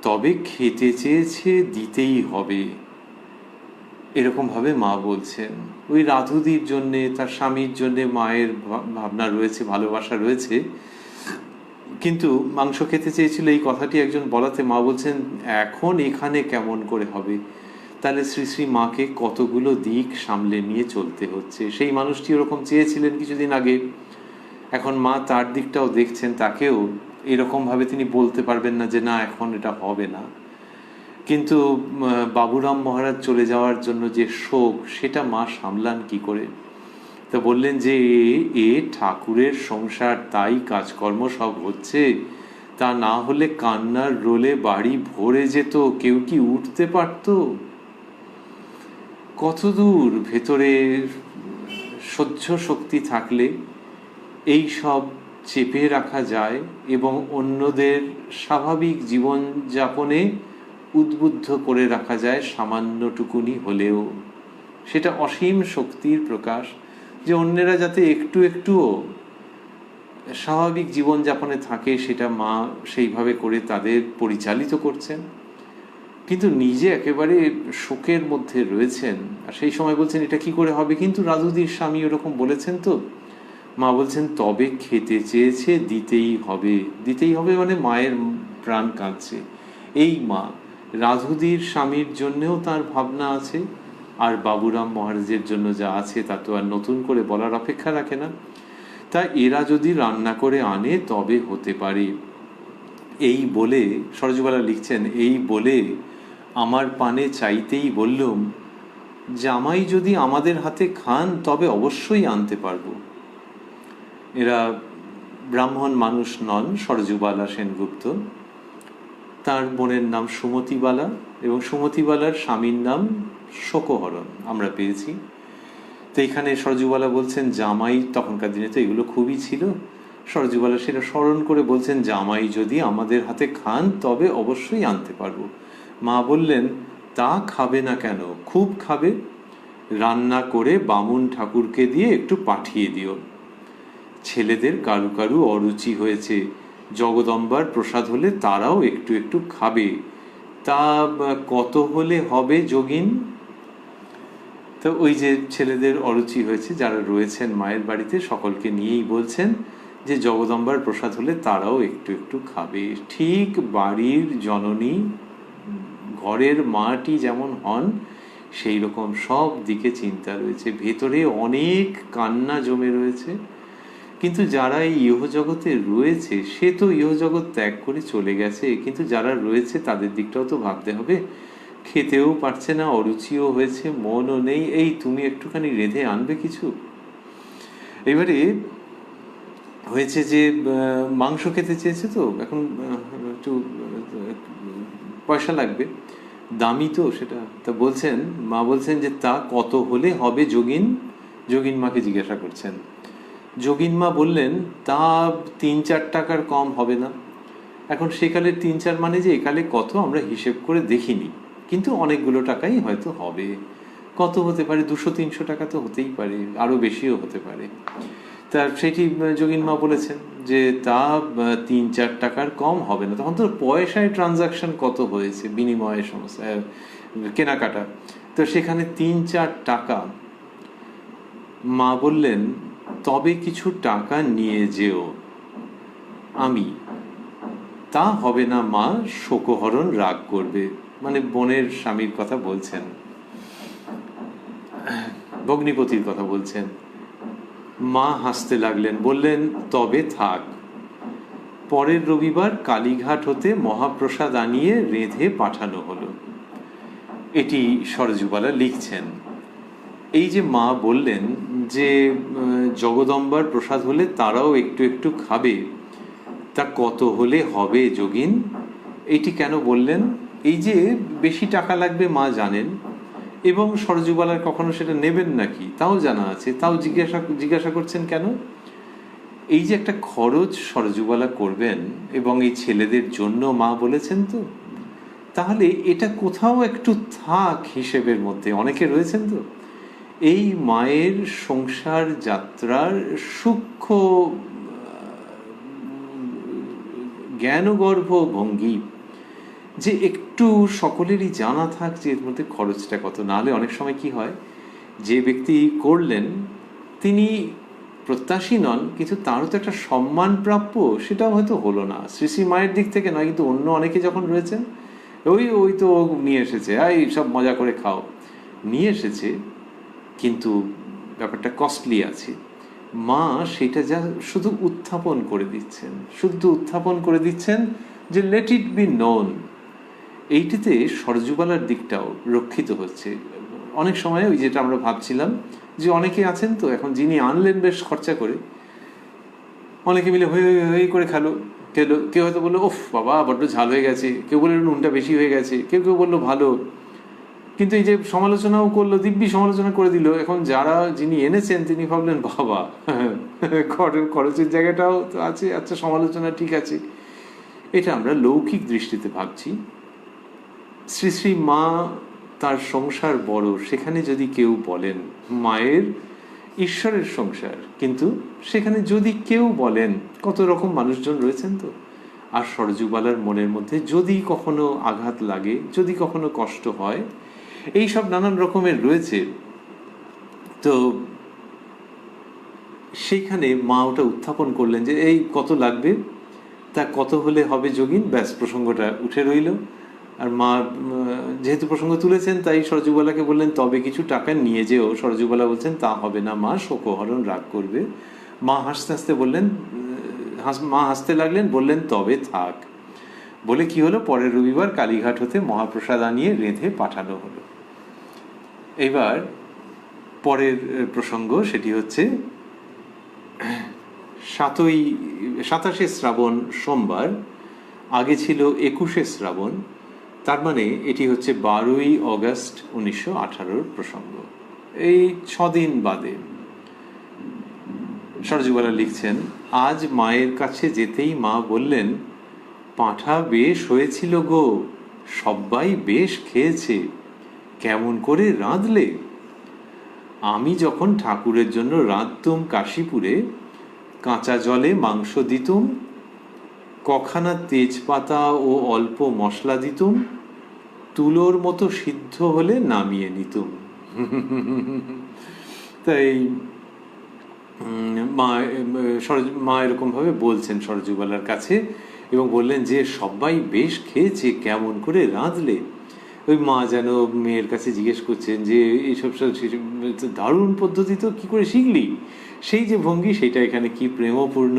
তবে খেতে চেয়েছে, দিতেই হবে। এরকম ভাবে মা বলছেন। ওই রাধুদির জন্যে, তার স্বামীর জন্যে মায়ের ভাবনা রয়েছে, ভালোবাসা রয়েছে। কিন্তু মাংস খেতে চেয়েছিল, এই কথাটি একজন বলাতে মা বলছেন, এখন এখানে কেমন করে হবে? তাহলে শ্রী শ্রী মাকে কতগুলো দিক সামলে নিয়ে চলতে হচ্ছে। সেই মানুষটি ওরকম চেয়েছিলেন কিছুদিন আগে, এখন মা তার দিকটাও দেখছেন, তাকেও এরকমভাবে তিনি বলতে পারবেন না যে না, এখন এটা হবে না। কিন্তু বাবুরাম মহারাজ চলে যাওয়ার জন্য যে শোক, সেটা মা সামলান কি করে? তো বললেন যে এ ঠাকুরের সংসার, তাই কাজকর্ম সব হচ্ছে। তা না হলে কান্নার রোলে বাড়ি ভরে যেত, কেউ কি উঠতে পারত? কতদূর ভেতরে সহ্য শক্তি থাকলে এই সব চেপে রাখা যায় এবং অন্যদের স্বাভাবিক জীবনযাপনে উদ্বুদ্ধ করে রাখা যায় সামান্যটুকুনি হলেও। সেটা অসীম শক্তির প্রকাশ, যে অন্যেরা যাতে একটু একটুও স্বাভাবিক জীবনযাপনে থাকে, সেটা মা সেইভাবে করে তাদের পরিচালিত করছেন। কিন্তু নিজে একেবারে শোকের মধ্যে রয়েছেন, আর সেই সময় বলছেন এটা কি করে হবে? কিন্তু রাধুদির স্বামী ওরকম বলেছেন তো। মা বলছেন, তবে খেতে চেয়েছে, দিতেই হবে। দিতেই হবে মানে মায়ের প্রাণ কাঁদছে। এই মা, রাধুদির স্বামীর জন্যেও তার ভাবনা আছে, আর বাবুরাম মহারাজের জন্য যা আছে তা তো আর নতুন করে বলার অপেক্ষা রাখে না। তা এরা যদি রান্না করে আনে তবে হতে পারে। এই বলে সরজুবালা লিখছেন, এই বলে আমার পানে চাইতেই বললুম, জামাই যদি আমাদের হাতে খান তবে অবশ্যই আনতে পারবো। এরা ব্রাহ্মণ মানুষ নন, সরজুবালা সেনগুপ্ত। তার বোনের নাম সুমতিবালা এবং সুমতিবালার স্বামীর নাম শোকহরণ আমরা পেয়েছি। তো এখানে সরজুবালা বলছেন জামাই, তখনকার দিনে তো এগুলো খুবই ছিল, সরজুবালা সেটা স্মরণ করে বলছেন জামাই যদি আমাদের হাতে খান তবে অবশ্যই আনতে পারবো। মা বললেন তা খাবে না কেন, খুব খাবে, রান্না করে বামুন ঠাকুরকে দিয়ে একটু পাঠিয়ে দিও। ছেলেদের কারু কারু অরুচি হয়েছে, জগদম্বার প্রসাদ হলে তারাও একটু একটু খাবে, তা কত হলে হবে যোগিন? তো ওই যে ছেলেদের অরুচি হয়েছে যারা রয়েছেন মায়ের বাড়িতে, সকলকে নিয়েই বলছেন যে জগদম্বার প্রসাদ হলে তারাও একটু একটু খাবে। ঠিক বাড়ির জননী, ঘরের মাটি যেমন হন সেই রকম সব দিকে চিন্তা রয়েছে, ভেতরে অনেক কান্না জমে রয়েছে। কিন্তু যারা এই ইহজগতে রয়েছে সে তো ইহজগৎ ত্যাগ করে চলে গেছে, কিন্তু যারা রয়েছে তাদের দিকটাও তো ভাবতে হবে। খেতেও পারছে না, অরুচিও হয়েছে, মনও নেই, এই তুমি একটুখানি রেঁধে আনবে কিছু। এবারে হয়েছে যে মাংস খেতে চেয়েছে, তো এখন একটু পয়সা লাগবে, দামি তো সেটা। তা বলছেন, মা বলছেন যে তা কত হলে হবে যোগিন? যোগিন মাকে জিজ্ঞাসা করছেন। যোগিন মা বললেন তা 3-4 টাকার কম হবে না। এখন সেকালে 3-4 মানে যে একালে কত আমরা হিসেব করে দেখিনি, কিন্তু অনেকগুলো টাকাই হয়তো হবে। কত হতে পারে? 200-300 টাকা তো হতেই পারে, আরো বেশিও হতে পারে। তার সেটি যোগিন মা বলেছেন যে তা 3-4 টাকার কম হবে না। তখন তো পয়সায় ট্রানজাকশন কত হয়েছে, বিনিময়ের সমস্যা, কেনাকাটা, তো সেখানে 3-4 টাকা। মা বললেন তবে কিছু টাকা নিয়ে যেও। আমি, তা হবে না মা, শোকহরণ রাগ করবে। মানে বোনের স্বামীর কথা বলছেন, ভগ্নিপতির কথা বলছেন। মা হাসতে লাগলেন, বললেন তবে থাক। পরের রবিবার কালীঘাট হতে মহাপ্রসাদ আনিয়ে রেঁধে পাঠানো হলো। এটি সরজুবালা লিখছেন। এই যে মা বললেন যে জগদম্বার প্রসাদ হলে তারাও একটু একটু খাবে, তা কত হলে হবে যোগিন? এইটি কেন বললেন? এই যে বেশি টাকা লাগবে মা জানেন, এবং সরজুবালার কখনো সেটা নেবেন নাকি তাও জানা আছে, তাও জিজ্ঞাসা করছেন কেন? এই যে একটা খরচ সরজুবালা করবেন এবং এই ছেলেদের জন্য মা বলেছেন, তো তাহলে এটা কোথাও একটু থাক হিসেবের মধ্যে। অনেকে রয়েছেন তো এই মায়ের সংসার যাত্রার সূক্ষ্ম জ্ঞানগর্ভ ভঙ্গি, যে একটু সকলেরই জানা থাক যে এর মধ্যে খরচটা কত। নাহলে অনেক সময় কি হয়, যে ব্যক্তি করলেন তিনি প্রত্যাশী নন, কিন্তু তারও তো একটা সম্মান প্রাপ্য, সেটাও হয়তো হলো না। শ্রী শ্রী মায়ের দিক থেকে নয়, কিন্তু অন্য অনেকে যখন রয়েছেন, ওই তো নিয়ে এসেছে, এই সব মজা করে খাও, নিয়ে এসেছে, কিন্তু ব্যাপারটা কস্টলি আছে। মা সেটা যা শুধু উত্থাপন করে দিচ্ছেন, শুদ্ধ উত্থাপন করে দিচ্ছেন যে লেট ইট বি নোন। এইটিতে সরজুবালার দিকটাও রক্ষিত হচ্ছে। অনেক সময় ওই যেটা আমরা ভাবছিলাম যে অনেকে আছেন তো এখন যিনি আনলেন বেশ খরচা করে, অনেকে মিলে হয়ে করে খেলো, কেউ হয়তো বললো ওফ বাবা বড্ড ঝাল হয়ে গেছে, কেউ বললো নুনটা বেশি হয়ে গেছে, কেউ বললো ভালো, কিন্তু এই যে সমালোচনাও করলো, দিব্যি সমালোচনা করে দিল। এখন যিনি এনেছেন তিনি ভাবলেন বাবা খরচের জায়গাটাও তো আছে, আচ্ছা সমালোচনা ঠিক আছে। এটা আমরা লৌকিক দৃষ্টিতে ভাবছি। শ্রী শ্রী মা তার সংসার বড়, সেখানে যদি কেউ বলেন মায়ের ঈশ্বরের সংসার, কিন্তু সেখানে যদি কেউ বলেন, কত রকম মানুষজন রয়েছেন তো। আর সরজুবালার মনের মধ্যে যদি কখনো আঘাত লাগে, যদি কখনো কষ্ট হয়, এই সব নানান রকমের রয়েছে, তো সেইখানে মা ওটা উত্থাপন করলেন যে এই কত লাগবে, তা কত হলে হবে যোগিন, ব্যাস প্রসঙ্গটা উঠে রইল। আর মা যেহেতু প্রসঙ্গ তুলেছেন তাই সরজুবালাকে বললেন তবে কিছু টাকা নিয়ে যেও। সরজুবালা বলছেন তা হবে না মা, শোকহরণ রাগ করবে। মা হাসতে লাগলেন, বললেন তবে থাক। বলে কি হলো, পরের রবিবার কালীঘাট হতে মহাপ্রসাদ আনিয়ে রেঁধে পাঠানো হলো। এবার পরের প্রসঙ্গ, সেটি হচ্ছে 27শে শ্রাবণ সোমবার, আগে ছিল 21শে শ্রাবণ, তার মানে এটি হচ্ছে 12ই অগস্ট 1918 প্রসঙ্গ। এই 6 দিন বাদে সরজুবালা লিখছেন, আজ মায়ের কাছে যেতেই মা বললেন, পাঁঠা বেশ হয়েছিল গো, সব্বাই বেশ খেয়েছে, কেমন করে রাঁধলে? আমি যখন ঠাকুরের জন্য রাঁধতুম কাশীপুরে, কাঁচা জলে মাংস দিতুম, কখানা তেজপাতা ও অল্প মশলা দিতুম, তুলোর মতো সিদ্ধ হলে নামিয়ে নিতুম। তাই মা এরকমভাবে বলছেন সরজুবালার কাছে, এবং বললেন যে সবাই বেশ খেয়েছে, কেমন করে রাঁধলে? ওই মা যেন মেয়ের কাছে জিজ্ঞেস করছেন যে এইসব দারুণ পদ্ধতি তো কী করে শিখলি? সেই যে ভঙ্গি, সেইটা এখানে কি প্রেমপূর্ণ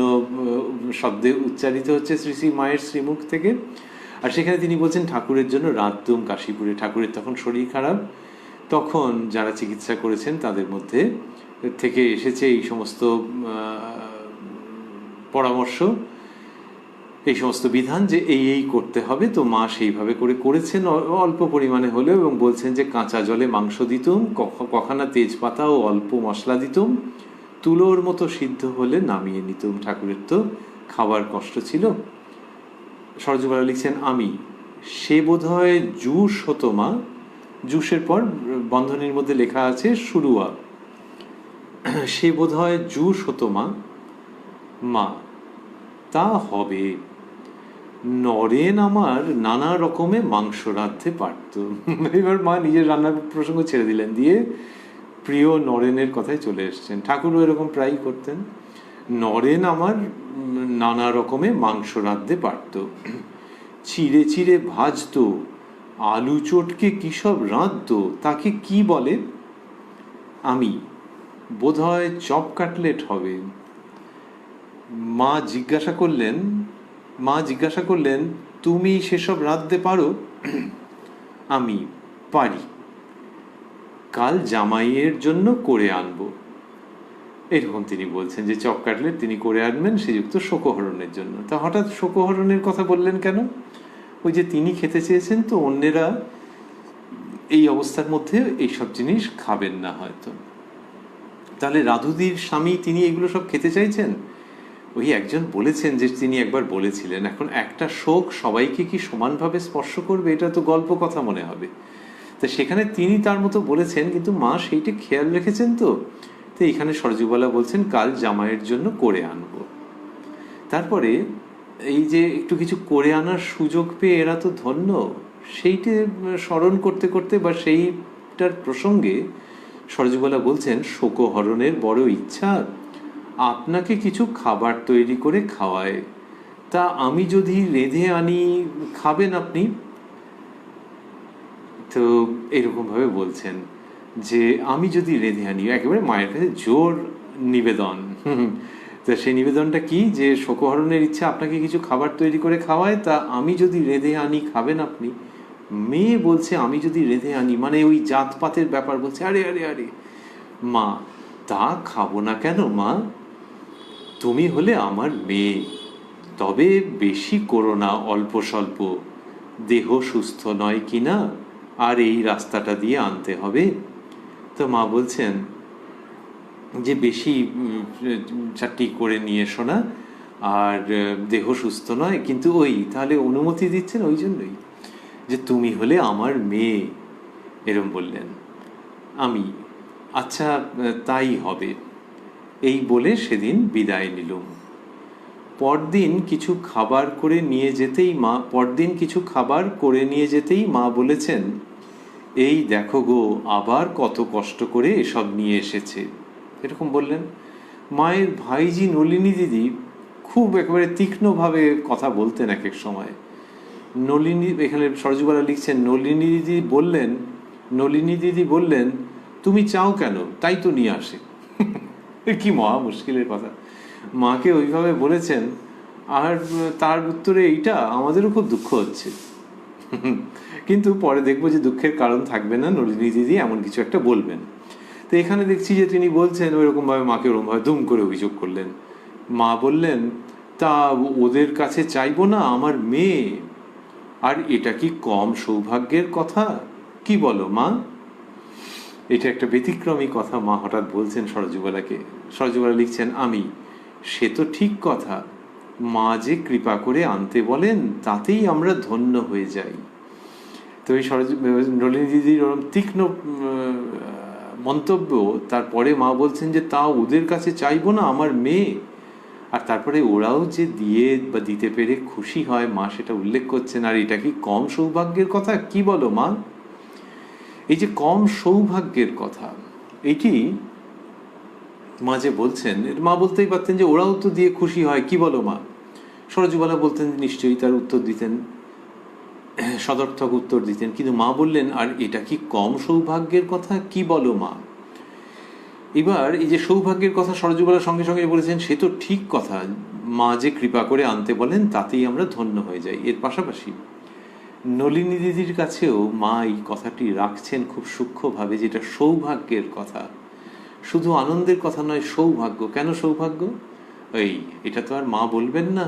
শব্দে উচ্চারিত হচ্ছে শ্রী শ্রী মায়ের শ্রীমুখ থেকে। আর সেখানে তিনি বলছেন ঠাকুরের জন্য রাঁধতুম কাশীপুরে। ঠাকুরের তখন শরীর খারাপ, তখন যারা চিকিৎসা করেছেন তাদের মধ্যে থেকে এসেছে এই সমস্ত পরামর্শ, এই সমস্ত বিধান যে এই করতে হবে। তো মা সেইভাবে করেছেন অল্প পরিমাণে হলেও, এবং বলছেন যে কাঁচা জলে মাংস দিতুম, কখানা তেজপাতা ও অল্প মশলা দিতুম, তুলোর মতো সিদ্ধ হলে নামিয়ে নিতুম। ঠাকুরের তো খাবার কষ্ট ছিল। সরজুবালা লিখছেন, আমি সে বোধহয় জুস হতো মা, জুসের পর বন্ধনীর মধ্যে লেখা আছে শুরুয়া, সে বোধহয় জুস হতো মা, তা হবে। নরেন আমার নানা রকমের মাংস রাঁধতে পারত। এবার মা নিজের রান্নার প্রসঙ্গ ছেড়ে দিলেন, দিয়ে প্রিয় নরেনের কথায় চলে এসছেন। ঠাকুরও এরকম প্রায়ই করতেন। নরেন আমার নানা রকমের মাংস রাঁধতে পারত, চিড়ে চিড়ে ভাজতো, আলু চটকে কী সব রাঁধতো, তাকে কি বলে? আমি বোধহয় চপ কাটলেট হবে। মা জিজ্ঞাসা করলেন তুমি সেসব রাঁধতে পারো? আমি পারি, কাল জামাইয়ের জন্য করে আনবো। এরকম তিনি বলছেন যে চপ কাটলেট তিনি করে আনবেন শ্রীযুক্ত শোকহরণের জন্য। তা হঠাৎ শোকহরণের কথা বললেন কেন? ওই যে তিনি খেতে চেয়েছেন, তো অন্যেরা এই অবস্থার মধ্যে এইসব জিনিস খাবেন না হয়তো। তাহলে রাধুদির স্বামী তিনি এগুলো সব খেতে চাইছেন? ওই একজন বলেছেন যে তিনি একবার বলেছিলেন, এখন একটা শোক সবাইকে কি সমানভাবে স্পর্শ করবে? এটা তো গল্প কথা মনে হবে। তো সেখানে তিনি তার মতো বলেছেন, কিন্তু মা সেইটা খেয়াল রেখেছেন। তো এখানে সরজুবালা বলছেন কাল জামাইয়ের জন্য করে আনবো। তারপরে এই যে একটু কিছু করে আনার সুযোগ পেয়ে এরা তো ধন্য, সেইটা স্মরণ করতে করতে বা সেইটার প্রসঙ্গে সরজুবালা বলছেন, শোকহরণের বড় ইচ্ছা আপনাকে কিছু খাবার তৈরি করে খাওয়ায়, তা আমি যদি রেঁধে আনি খাবেন আপনি? তো এরকমভাবে বলছেন যে আমি যদি রেঁধে আনি, একেবারে মায়ের কাছে জোর নিবেদন। তা সেই নিবেদনটা কি? যে শোকহরণের ইচ্ছা আপনাকে কিছু খাবার তৈরি করে খাওয়ায়, তা আমি যদি রেঁধে আনি খাবেন আপনি? মেয়ে বলছে আমি যদি রেঁধে আনি, মানে ওই জাতপাতের ব্যাপার বলছে। আরে আরে আরে মা, তা খাবো না কেন মা? তুমি হলে আমার মেয়ে, তবে বেশি করো না, অল্প স্বল্প, দেহ সুস্থ নয় কিনা, আর এই রাস্তাটা দিয়ে আনতে হবে। তো মা বলছেন যে বেশি চারটি করে নিয়ে এসো না, আর দেহ সুস্থ নয়, কিন্তু ওই তাহলে অনুমতি দিচ্ছেন ওই জন্যই যে তুমি হলে আমার মেয়ে, এরম বললেন। আমি আচ্ছা তাই হবে, এই বলে সেদিন বিদায় নিলুম। পরদিন কিছু খাবার করে নিয়ে যেতেই মা বলেছেন, এই দেখো গো, আবার কত কষ্ট করে এসব নিয়ে এসেছে, এরকম বললেন। মায়ের ভাইজি নলিনী দিদি খুব একেবারে তীক্ষ্ণভাবে কথা বলতেন এক এক সময়। এখানে সরজুবালা লিখছেন, নলিনী দিদি বললেন তুমি চাও কেন, তাই তো নিয়ে আসে। কি মহা মুশকিলের কথা। মাকে ওইভাবে বলেছেন, আর তার উত্তরে এইটা আমাদেরও খুব দুঃখ হচ্ছে। কিন্তু পরে দেখবো যে দুঃখের কারণ থাকবে না, নলিনী দিদি এমন কিছু একটা বলবেন। তো এখানে দেখছি যে তিনি বলছেন ওইরকমভাবে মাকে ওরকমভাবে দুম করে অভিযোগ করলেন। মা বললেন, তা ওদের কাছে চাইবো না, আমার মেয়ে। আর এটা কি কম সৌভাগ্যের কথা? কি বলো মা? এটা একটা ব্যতিক্রমী কথা মা হঠাৎ বলছেন সরজুবালাকে। সরজুবালা লিখছেন, আমি, সে তো ঠিক কথা, মা যে কৃপা করে আনতে বলেন তাতেই আমরা ধন্য হয়ে যাই। তো এই নলিনী দিদির ওরকম তীক্ষ্ণ মন্তব্য, তারপরে মা বলছেন যে তা ওদের কাছে চাইবো না, আমার মেয়ে। আর তারপরে ওরাও যে দিয়ে বা দিতে পেরে খুশি হয়, মা সেটা উল্লেখ করছেন। আর এটা কি কম সৌভাগ্যের কথা? কি বলো মা? এই যে কম সৌভাগ্যের কথা, এটি মা যে বলছেন, মা বলতেই পারতেন যে ওরাও তো দিয়ে খুশি হয়, কি বলো মা? সরজুবালা বলতেন, নিশ্চয়ই তার উত্তর দিতেন, সদর্থক উত্তর দিতেন। কিন্তু মা বললেন, আর এটা কি কম সৌভাগ্যের কথা? কি বলো মা? এবার এই যে সৌভাগ্যের কথা সরজুবালার সঙ্গে সঙ্গে বলেছেন, সে তো ঠিক কথা, মা যে কৃপা করে আনতে বলেন তাতেই আমরা ধন্য হয়ে যাই। এর পাশাপাশি নলিনী দিদির কাছেও মা এই কথাটি রাখছেন খুব সূক্ষ্মভাবে, যেটা সৌভাগ্যের কথা, শুধু আনন্দের কথা নয়, সৌভাগ্য। কেন সৌভাগ্য? এটা তো আর মা বলবেন না,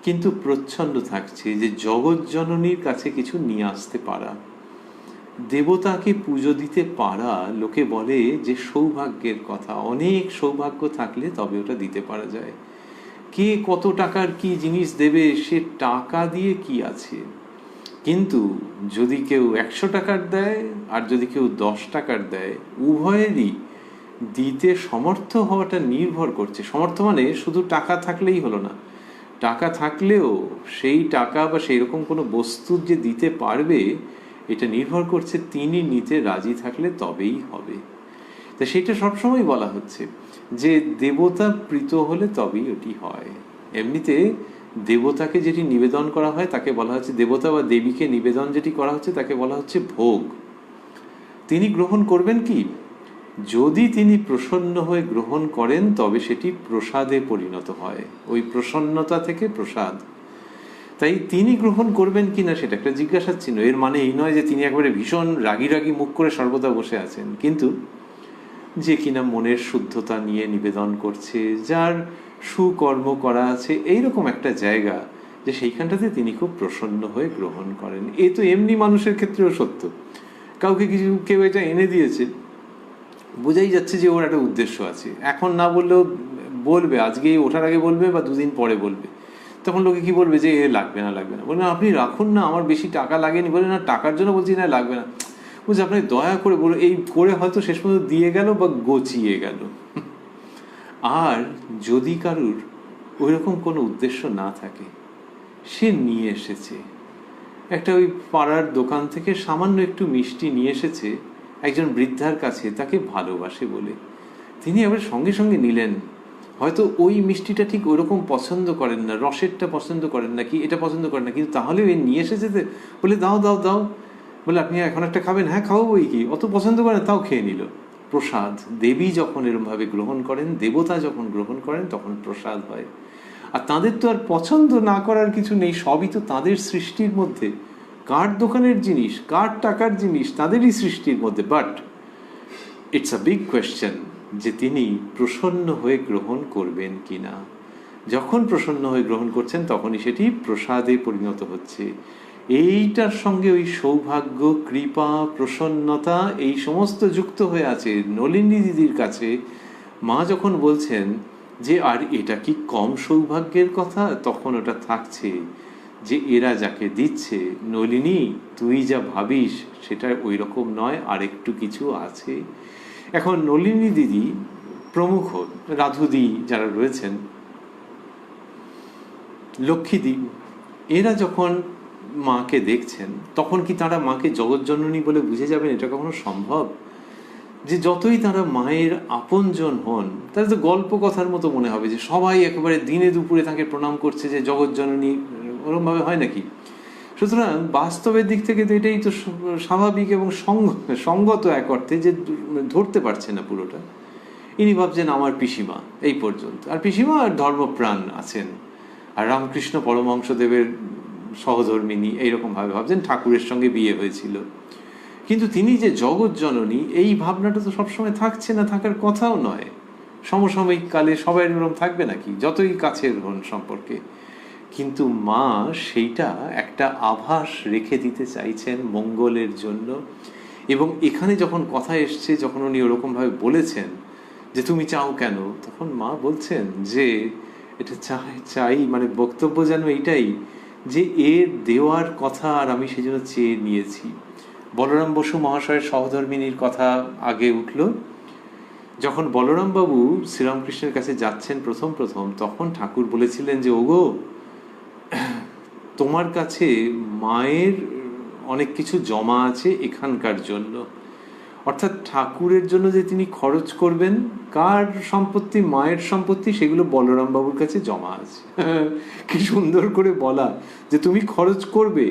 কিন্তু প্রচ্ছন্ন থাকছে যে জগৎ জননীর কাছে কিছু নিয়ে আসতে পারা, দেবতাকে পুজো দিতে পারা, লোকে বলে যে সৌভাগ্যের কথা। অনেক সৌভাগ্য থাকলে তবে ওটা দিতে পারা যায়। কে কত টাকার কি জিনিস দেবে, সে টাকা দিয়ে কি আছে। কিন্তু যদি কেউ 100 টাকার দেয় আর যদি কেউ 10 টাকার দেয়, উভয়েরই দিতে সমর্থ হওয়াটা নির্ভর করছে। সমর্থ মানে শুধু টাকা থাকলেই হলো না, টাকা থাকলেও সেই টাকা বা সেই রকম কোনো বস্তু যে দিতে পারবে, এটা নির্ভর করছে তিনি নিতে রাজি থাকলে তবেই হবে। তা সেটা সবসময় বলা হচ্ছে যে দেবতা প্রীত হলে তবেই ওটি হয়। এমনিতে দেবতাকে যেটি নিবেদন করা হয় তাকে বলা হচ্ছে, দেবতা বা দেবীকে নিবেদন যেটি করা হচ্ছে তাকে বলা হচ্ছে ভোগ। তিনি গ্রহণ করবেন কি? যদি তিনি প্রসন্ন হয়ে গ্রহণ করেন তবে সেটি প্রসাদে পরিণত হয়, ওই প্রসন্নতা থেকে প্রসাদ। তাই তিনি গ্রহণ করবেন কিনা সেটা একটা জিজ্ঞাসার চিহ্ন। এর মানে এই নয় যে তিনি একবারে ভীষণ রাগি রাগি মুখ করে সর্বদা বসে আছেন, কিন্তু যে কিনা মনের শুদ্ধতা নিয়ে নিবেদন করছে, যার সুকর্ম করা আছে, এইরকম একটা জায়গা যে সেইখানটাতে তিনি খুব প্রসন্ন হয়ে গ্রহণ করেন। এ তো এমনি মানুষের ক্ষেত্রেও সত্য। কাউকে কিছু কেউ এটা এনে দিয়েছে, বোঝাই যাচ্ছে যে ওর একটা উদ্দেশ্য আছে। এখন না বললেও বলবে, আজকে ওঠার আগে বলবে বা দুদিন পরে বলবে। তখন লোকে কি বলবে যে এ লাগবে না, লাগবে না। বলে না, আপনি রাখুন না, আমার বেশি টাকা লাগেনি। বলে না, টাকার জন্য বলছি না, লাগবে না। বুঝলি, আপনি দয়া করে বলো, এই করে হয়তো শেষ পর্যন্ত দিয়ে গেল বা গচিয়ে গেল। আর যদি কারুর ওই রকম কোনো উদ্দেশ্য না থাকে, সে নিয়ে এসেছে একটা ওই পাড়ার দোকান থেকে সামান্য একটু মিষ্টি নিয়ে এসেছে একজন বৃদ্ধার কাছে, তাকে ভালোবাসে বলে তিনি আবার সঙ্গে সঙ্গে নিলেন। হয়তো ওই মিষ্টিটা ঠিক ওইরকম পছন্দ করেন না, রসেরটা পছন্দ করেন না, কি এটা পছন্দ করেন না, কিন্তু তাহলে ওই নিয়ে এসেছে বলে দাও দাও দাও। বলে আপনি এখন একটা খাবেন? হ্যাঁ খাবো, বই কি, অত পছন্দ করেন, তাও খেয়ে নিল। প্রসাদ। দেবী যখন এরমভাবে গ্রহণ করেন, দেবতা যখন গ্রহণ করেন, তখন প্রসাদ হয়। আর তাদের তো আর পছন্দ না করার কিছু নেই, সবই তো তাদের সৃষ্টির মধ্যে। কার দোকানের জিনিস, কার টাকার জিনিস, তাদেরই সৃষ্টির মধ্যে। But it's a big question যে তিনি প্রসন্ন হয়ে গ্রহণ করবেন কিনা। যখন প্রসন্ন হয়ে গ্রহণ করছেন তখনই সেটি প্রসাদে পরিণত হচ্ছে। এইটার সঙ্গে ওই সৌভাগ্য, কৃপা, প্রসন্নতা এই সমস্ত যুক্ত হয়ে আছে। নলিনী দিদির কাছে মা যখন বলছেন যে আর এটা কি কম সৌভাগ্যের কথা, তখন ওটা থাকছে যে এরা যাকে দিচ্ছে, নলিনী তুই যা ভাবিস সেটা ওই রকম নয়, আর একটু কিছু আছে। এখন নলিনী দিদি প্রমুখ, রাধুদি যারা রয়েছেন, লক্ষ্মীদি, এরা যখন মাকে দেখছেন তখন কি তারা মাকে জগৎজননী বলে বুঝে যাবেন? এটা কখনো সম্ভব? যে যতই তারা মায়ের আপনজন হন, তাদের তো গল্প কথার মতো মনে হবে যে সবাই একেবারে দিনে দুপুরে তাকে প্রণাম করছে যে জগৎজননী। ওরমভাবে হয় নাকি? সুতরাং বাস্তবের দিক থেকে তো এটাই তো স্বাভাবিক এবং সঙ্গত এক অর্থে, যে ধরতে পারছে না পুরোটা। ইনি ভাবছেন আমার পিসিমা, এই পর্যন্ত। আর পিসিমা আর ধর্মপ্রাণ আছেন, আর রামকৃষ্ণ পরমহংসদেবের সহধর্মিণী এইরকমভাবে ভাবছেন, ঠাকুরের সঙ্গে বিয়ে হয়েছিল। কিন্তু তিনি যে জগৎ জননী, এই ভাবনাটা তো সবসময় থাকছে না, থাকার কথাও নয়। সমসাময়িক কালে সবাই এরকম থাকবে নাকি, যতই কাছের হন সম্পর্কে। কিন্তু মা সেইটা একটা আভাস রেখে দিতে চাইছেন মঙ্গলের জন্য। এবং এখানে যখন কথা এসছে, যখন উনি ওরকমভাবে বলেছেন যে তুমি চাও কেন, তখন মা বলছেন যে এটা চাই মানে বক্তব্য যেন এইটাই যে এর দেওয়ার কথা, আর আমি সেই জন্য চেয়ে নিয়েছি। বলরাম বসু মহাশয়ের সহধর্মিনীর কথা আগে উঠল। যখন বলরাম বাবু শ্রীরামকৃষ্ণের কাছে যাচ্ছেন প্রথম তখন ঠাকুর বলেছিলেন যে ওগো, তোমার কাছে মায়ের অনেক কিছু জমা আছে এখানকার জন্য। অর্থাৎ ঠাকুরের জন্য যে তিনি খরচ করবেন, কার সম্পত্তি, মায়ের সম্পত্তি, সেগুলো বলরাম বাবুর কাছে জমা আছে। কি সুন্দর করে বলা যে তুমি খরচ করবে,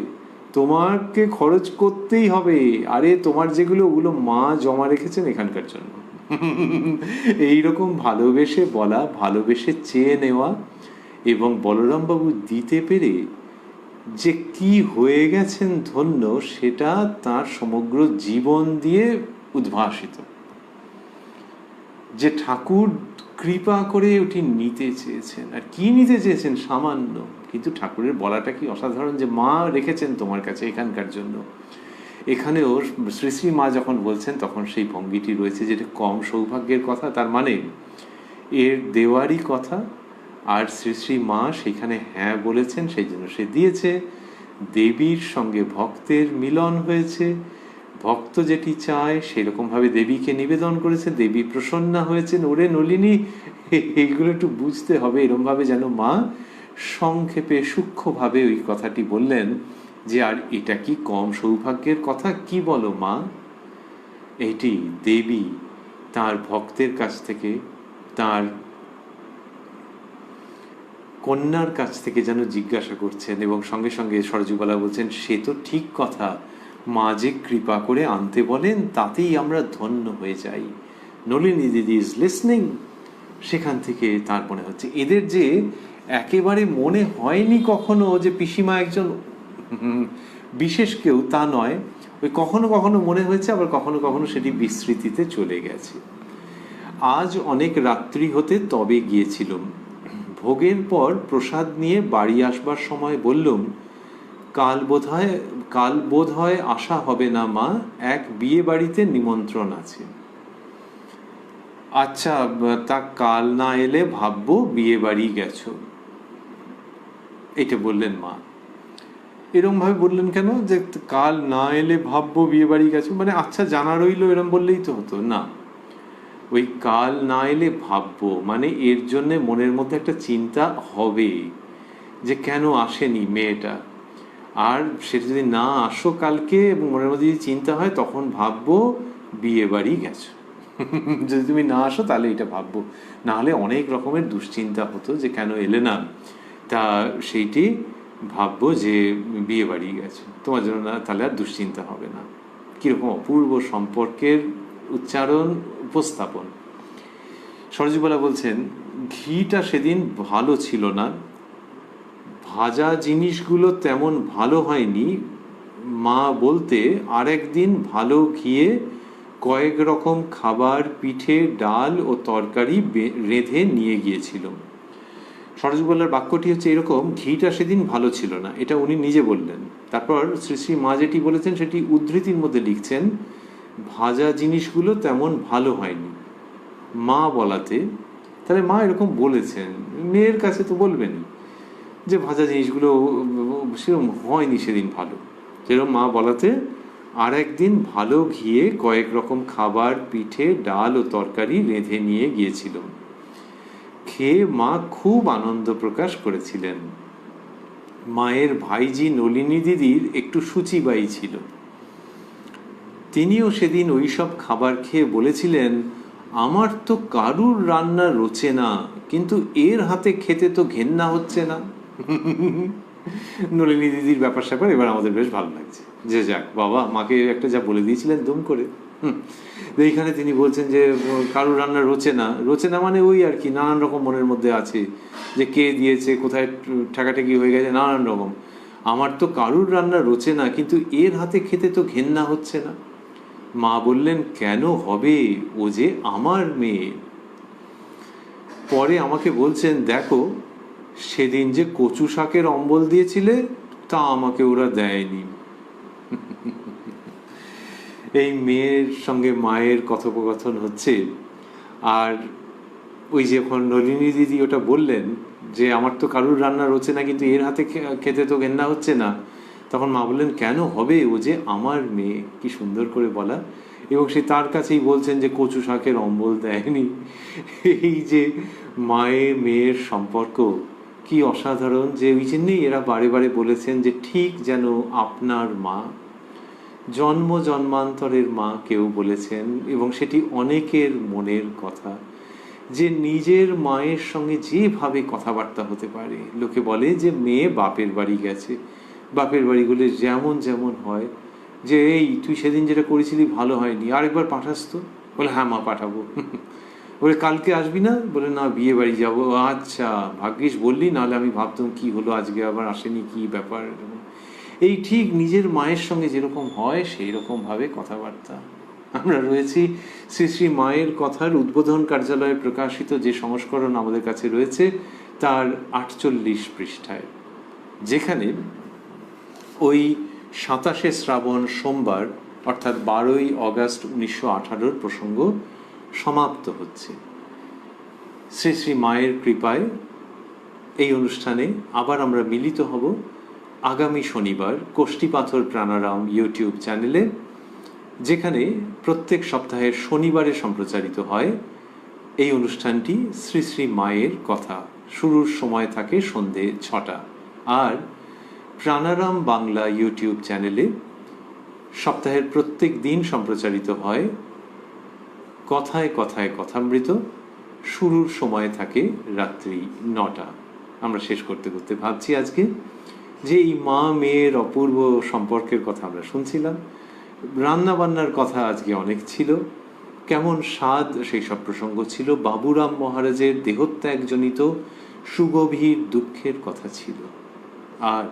তোমাকে খরচ করতেই হবে। আরে তোমার যেগুলো, ওগুলো মা জমা রেখেছেন এখানকার জন্য। এইরকম ভালোবেসে বলা, ভালোবেসে চেয়ে নেওয়া, এবং বলরাম বাবু দিতে পেরে যে কি হয়ে গেছেন ধন্য, সেটা তার সমগ্র জীবন দিয়ে উদ্ভাসিত। যে ঠাকুর কৃপা করে ওটি নিতে চেয়েছেন, আর কি নিতে চেয়েছেন, সামান্য, কিন্তু ঠাকুরের বলাটা কি অসাধারণ, যে মা রেখেছেন তোমার কাছে এখানকার জন্য। এখানেও শ্রী শ্রী মা যখন বলছেন তখন সেই ভঙ্গিটি রয়েছে, যেটা কম সৌভাগ্যের কথা, তার মানে এর দেওয়ারই কথা। আর শ্রী শ্রী মা সেখানে হ্যাঁ বলেছেন, সেই জন্য সে দিয়েছে। দেবীর সঙ্গে ভক্তের মিলন হয়েছে, ভক্ত যেটি চায় সেরকমভাবে দেবীকে নিবেদন করেছে, দেবী প্রসন্না হয়েছেন। ওরে নলিনী, এইগুলো একটু বুঝতে হবে। এরমভাবে যেন মা সংক্ষেপে সূক্ষ্মভাবে ওই কথাটি বললেন যে আর এটা কি কম সৌভাগ্যের কথা, কি বলো মা। এটি দেবী তার ভক্তের কাছ থেকে, তার কন্যার কাছ থেকে যেন জিজ্ঞাসা করছেন, এবং সঙ্গে সঙ্গে সরজুবালা বলছেন সে তো ঠিক কথা, মা যে কৃপা করে আনতে বলেন তাতেই আমরা ধন্য হয়ে যাই। নলিনী দিদি ইজ লিসনিং। সেখান থেকে তার মনে হচ্ছে এদের যে একেবারে মনে হয়নি কখনো যে পিসিমা একজন বিশেষ কেউ, তা নয়। ওই কখনো কখনো মনে হয়েছে, আবার কখনো কখনো সেটি বিস্মৃতিতে চলে গেছে। আজ অনেক রাত্রি হতে তবে গিয়েছিলাম। ভোগের পর প্রসাদ নিয়ে বাড়ি আসবার সময় বললুম, কাল বোধ হয় আসা হবে না মা, এক বিয়ে বাড়িতে নিমন্ত্রণ আছে। আচ্ছা, তা কাল না এলে ভাববো বিয়ে বাড়ি গেছো, এটা বললেন মা। এরম ভাবে বললেন কেন, যে কাল না এলে ভাববো বিয়ে বাড়ি গেছো, মানে আচ্ছা জানা রইলো এরম বললেই তো হতো না। ওই কাল না এলে ভাববো মানে এর জন্য মনের মধ্যে একটা চিন্তা হবে যে কেন আসেনি মেয়েটা। আর সেটা যদি না আসো কালকে, এবং মনের মধ্যে যদি চিন্তা হয়, তখন ভাববো বিয়ে বাড়ি গেছো। যদি তুমি না আসো তাহলে এটা ভাববো, না হলে অনেক রকমের দুশ্চিন্তা হতো যে কেন এলে না, তা সেইটি ভাববো যে বিয়ে বাড়ি গেছে তোমার জন্য, না তাহলে আর দুশ্চিন্তা হবে না। কিরকম অপূর্ব সম্পর্কের উচ্চারণ, উপস্থাপন। সরজুবালা বলছেন ঘিটা সেদিন ভালো ছিল না, ভাজা জিনিসগুলো তেমন ভালো হয়নি। মা বলতে আরেকদিন ভালো ঘিয়ে কয়েক রকম খাবার, পিঠে, ডাল ও তরকারি রেঁধে নিয়ে গিয়েছিল। সরজুবালার বাক্যটি হচ্ছে এরকম, ঘিটা সেদিন ভালো ছিল না, এটা উনি নিজে বললেন। তারপর শ্রী শ্রী মা যেটি বলেছেন সেটি উদ্ধৃতির মধ্যে লিখছেন, ভাজা জিনিসগুলো তেমন ভালো হয়নি। মা বলাতে, তাহলে মা এরকম বলেছেন, মেয়ের কাছে তো বলবেনই যে ভাজা জিনিসগুলো সেরকম হয়নি সেদিন ভালো। সেরকম মা বলাতে আর একদিন ভালো ঘিয়ে কয়েক রকম খাবার, পিঠে, ডাল ও তরকারি রেঁধে নিয়ে গিয়েছিল। খেয়ে মা খুব আনন্দ প্রকাশ করেছিলেন। মায়ের ভাইজি নলিনী দিদির একটু সূচিবাই ছিল, তিনিও সেদিন ওই সব খাবার খেয়ে বলেছিলেন, আমার তো কারুর রান্না রোচে না, কিন্তু এর হাতে খেতে তো ঘেন্না হচ্ছে না। নলিনী দিদির ব্যাপার স্যাপার এবার আমাদের বেশ ভালো লাগছে, যে যাক বাবা, মাকে একটা যা বলে দিয়েছিলেন দুম করে। এইখানে তিনি বলছেন যে কারুর রান্না রোচে না মানে ওই আর কি, নানান রকম মনের মধ্যে আছে যে কে দিয়েছে, কোথায় ঠেকাঠেকি হয়ে গেছে, নানান রকম। আমার তো কারুর রান্না রোচে না, কিন্তু এর হাতে খেতে তো ঘেন্না হচ্ছে না। মা বললেন, কেন হবে, ও যে আমার মেয়ে। পরে আমাকে বলছেন, দেখো সেদিন যে কচু শাকের অম্বল দিয়েছিলে তা আমাকে ওরা দেয়নি। এই মেয়ের সঙ্গে মায়ের কথোপকথন হচ্ছে। আর ওই যখন নলিনী দিদি ওটা বললেন যে আমার তো কারুর রান্না রোচে না, কিন্তু এর হাতে খেতে তো ঘেন্না হচ্ছে না, তখন মা বললেন, কেন হবে, ও যে আমার মেয়ে। কি সুন্দর করে বলা। এবং সে তার কাছেই বলছেন যে কচু শাকের অম্বল দেয়নি। এই যে মায়ের মেয়ের সম্পর্ক কি অসাধারণ, যে ওই জন্যেই এরা বারে বারে বলেছেন যে ঠিক যেন আপনার মা, জন্ম জন্মান্তরের মা কেউ বলেছেন। এবং সেটি অনেকের মনের কথা, যে নিজের মায়ের সঙ্গে যেভাবে কথাবার্তা হতে পারে। লোকে বলে যে মেয়ে বাপের বাড়ি গেছে, বাপের বাড়িগুলো যেমন যেমন হয়, যে এই তুই সেদিন যেটা করেছিলি ভালো হয়নি, আরেকবার পাঠাস তো। বলে, হ্যাঁ মা পাঠাবো। বলে, কালকে আসবি না? বলে, না বিয়ে বাড়ি যাবো। আচ্ছা ভাগ্যিস বললি, নাহলে আমি ভাবতাম কি হলো আজকে আবার আসেনি, কি ব্যাপার। এই ঠিক নিজের মায়ের সঙ্গে যেরকম হয় সেই রকম ভাবে কথাবার্তা। আমরা রয়েছি শ্রী শ্রী মায়ের কথার উদ্বোধন কার্যালয়ে প্রকাশিত যে সংস্করণ আমাদের কাছে রয়েছে তার 48 পৃষ্ঠায়, যেখানে ওই 27শে শ্রাবণ সোমবার অর্থাৎ 12ই অগাস্ট 1918 প্রসঙ্গ সমাপ্ত হচ্ছে। শ্রী শ্রী মায়ের কৃপায় এই অনুষ্ঠানে আবার আমরা মিলিত হব আগামী শনিবার কোষ্ঠীপাথর প্রাণারাম ইউটিউব চ্যানেলে, যেখানে প্রত্যেক সপ্তাহের শনিবারে সম্প্রচারিত হয় এই অনুষ্ঠানটি শ্রী শ্রী মায়ের কথা। শুরুর সময় থাকে সন্ধে 6টা। আর প্রাণারাম বাংলা ইউটিউব চ্যানেলে সপ্তাহের প্রত্যেক দিন সম্প্রচারিত হয় কথায় কথায় কথামৃত। শুরুর সময় থাকে রাত্রি 9টা। আমরা শেষ করতে করতে ভাবছি আজকে যে এই মা মেয়ের অপূর্ব সম্পর্কের কথা আমরা শুনছিলাম, রান্না বান্নার কথা আজকে অনেক ছিল, কেমন স্বাদ সেই সব প্রসঙ্গ ছিল, বাবুরাম মহারাজের দেহত্যাগজনিত সুগভীর দুঃখের কথা ছিল। আর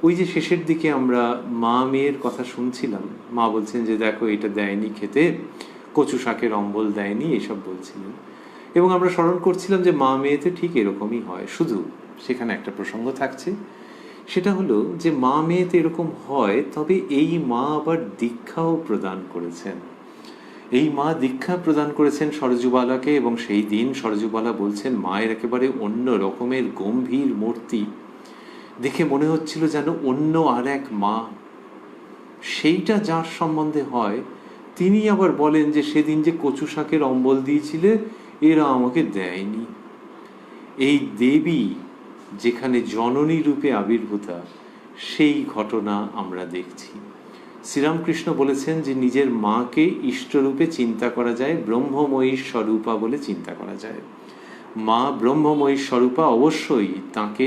ওই যে শেষের দিকে আমরা মা মেয়ের কথা শুনছিলাম, মা বলছেন যে দেখো এটা দেয়নি খেতে, কচু শাকের অম্বল দেয়নি, এসব বলছিলেন। এবং আমরা স্মরণ করছিলাম যে মা মেয়েতে ঠিক এরকমই হয়, শুধু সেখানে একটা প্রসঙ্গ থাকছে, সেটা হলো যে মা মেয়েতে এরকম হয়, তবে এই মা আবার দীক্ষাও প্রদান করেছেন। এই মা দীক্ষা প্রদান করেছেন সরজুবালাকে, এবং সেই দিন সরজুবালা বলছেন মায়ের একেবারে অন্য রকমের গম্ভীর মূর্তি দেখে মনে হচ্ছিল যেন অন্য আর এক মা। সেইটা যার সম্বন্ধে হয় তিনি আবার বলেন যে সেদিন যে কচু শাকের অম্বল দিয়েছিলে এরা আমাকে দেয়নি। এই দেবী যেখানে জননী রূপে আবির্ভূতা, সেই ঘটনা আমরা দেখছি। শ্রীরামকৃষ্ণ বলেছেন যে নিজের মাকে ইষ্টরূপে চিন্তা করা যায়, ব্রহ্মময়ী স্বরূপা বলে চিন্তা করা যায়। মা ব্রহ্মময়ী স্বরূপা, অবশ্যই তাকে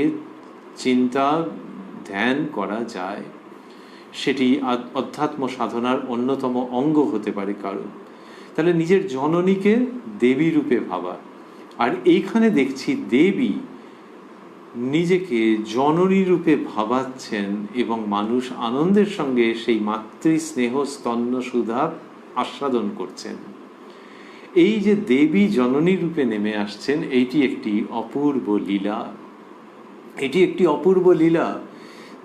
চিন্তা ধ্যান করা যায়, সেটি অধ্যাত্ম সাধনার অন্যতম অঙ্গ হতে পারে কারো। তাহলে নিজের জননীকে দেবী রূপে ভাবা। আর এইখানে দেখছি দেবী নিজেকে জননী রূপে ভাবাচ্ছেন, এবং মানুষ আনন্দের সঙ্গে সেই মাতৃ স্নেহ স্তন্য সুধা আস্বাদন করছেন। এই যে দেবী জননী রূপে নেমে আসছেন, এইটি একটি অপূর্ব লীলা। এটি একটি অপূর্ব লীলা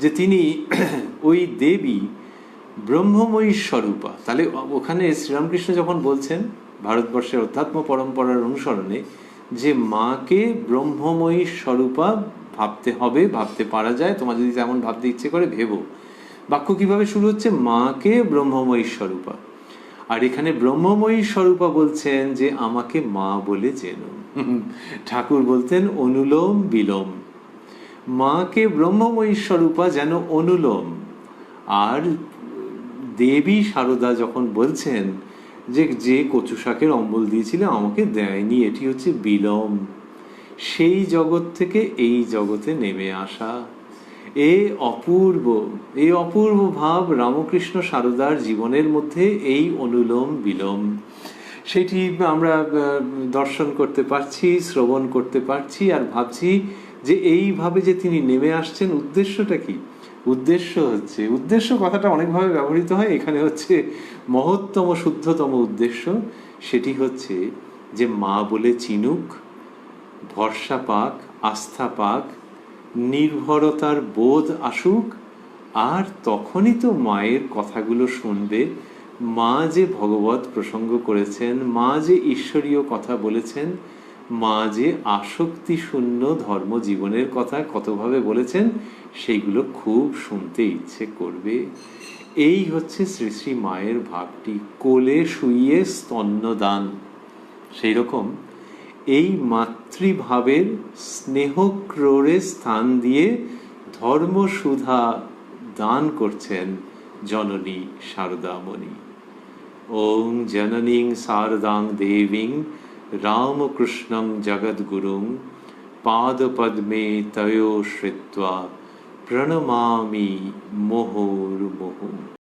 যে তিনি ওই দেবী ব্রহ্মময়ী স্বরূপা। তাহলে ওখানে শ্রীরামকৃষ্ণ যখন বলছেন ভারতবর্ষের অধ্যাত্ম পরম্পরার অনুসরণে যে মাকে ব্রহ্মময়ী স্বরূপা ভাবতে হবে, ভাবতে পারা যায়, তোমার যদি তেমন ভাবতে ইচ্ছে করে ভেবো। বাক্য কিভাবে শুরু হচ্ছে? মাকে ব্রহ্মময়ী স্বরূপা। আর এখানে ব্রহ্মময়ী স্বরূপা বলছেন যে আমাকে মা বলে চেনো। ঠাকুর বলতেন অনুলোম বিলোম, মাকে ব্রহ্মময়ী স্বরূপা যেন অনুলোম। আর দেবী সারদা যখন বলছেন যে যে কচু শাকের অম্বল দিয়েছিল আমাকে দেয়নি, এটি হচ্ছে বিলোম। সেই জগৎ থেকে এই জগতে নেমে আসা এই অপূর্ব ভাব রামকৃষ্ণ সারদার জীবনের মধ্যে এই অনুলোম বিলোম, সেটি আমরা দর্শন করতে পারছি, শ্রবণ করতে পারছি। আর ভাবছি যে এইভাবে যে তিনি নেমে আসছেন, উদ্দেশ্যটা কি? উদ্দেশ্য কথাটা অনেকভাবে ব্যবহৃত হয়, এখানে হচ্ছে মহত্তম শুদ্ধতম উদ্দেশ্য। সেটি হচ্ছে যে মা বলে চিনুক, ভরসা পাক, আস্থা পাক, নির্ভরতার বোধ আসুক, আর তখনই তো মায়ের কথাগুলো শুনবে। মা যে ভগবত প্রসঙ্গ করেছেন, মা যে ঈশ্বরীয় কথা বলেছেন, মা যে আসক্তি শূন্য ধর্ম জীবনের কথা কতভাবে বলেছেন, সেইগুলো খুব শুনতে ইচ্ছে করবে। এই হচ্ছে শ্রী শ্রী মায়ের ভাবটি, কোলে শুইয়ে স্তন্যদান। সেই রকম এই মাতৃভাবের স্নেহক্রোড়ে স্থান দিয়ে ধর্মসুধা দান করছেন জননী শারদামণি। ওং জননীং শারদাং দেবীং রামকৃষ্ণং জগদ্গুরুং পাদপদ্মে তয়োশ্রিত্বা প্রণমামি মুহুর্মুহুঃ।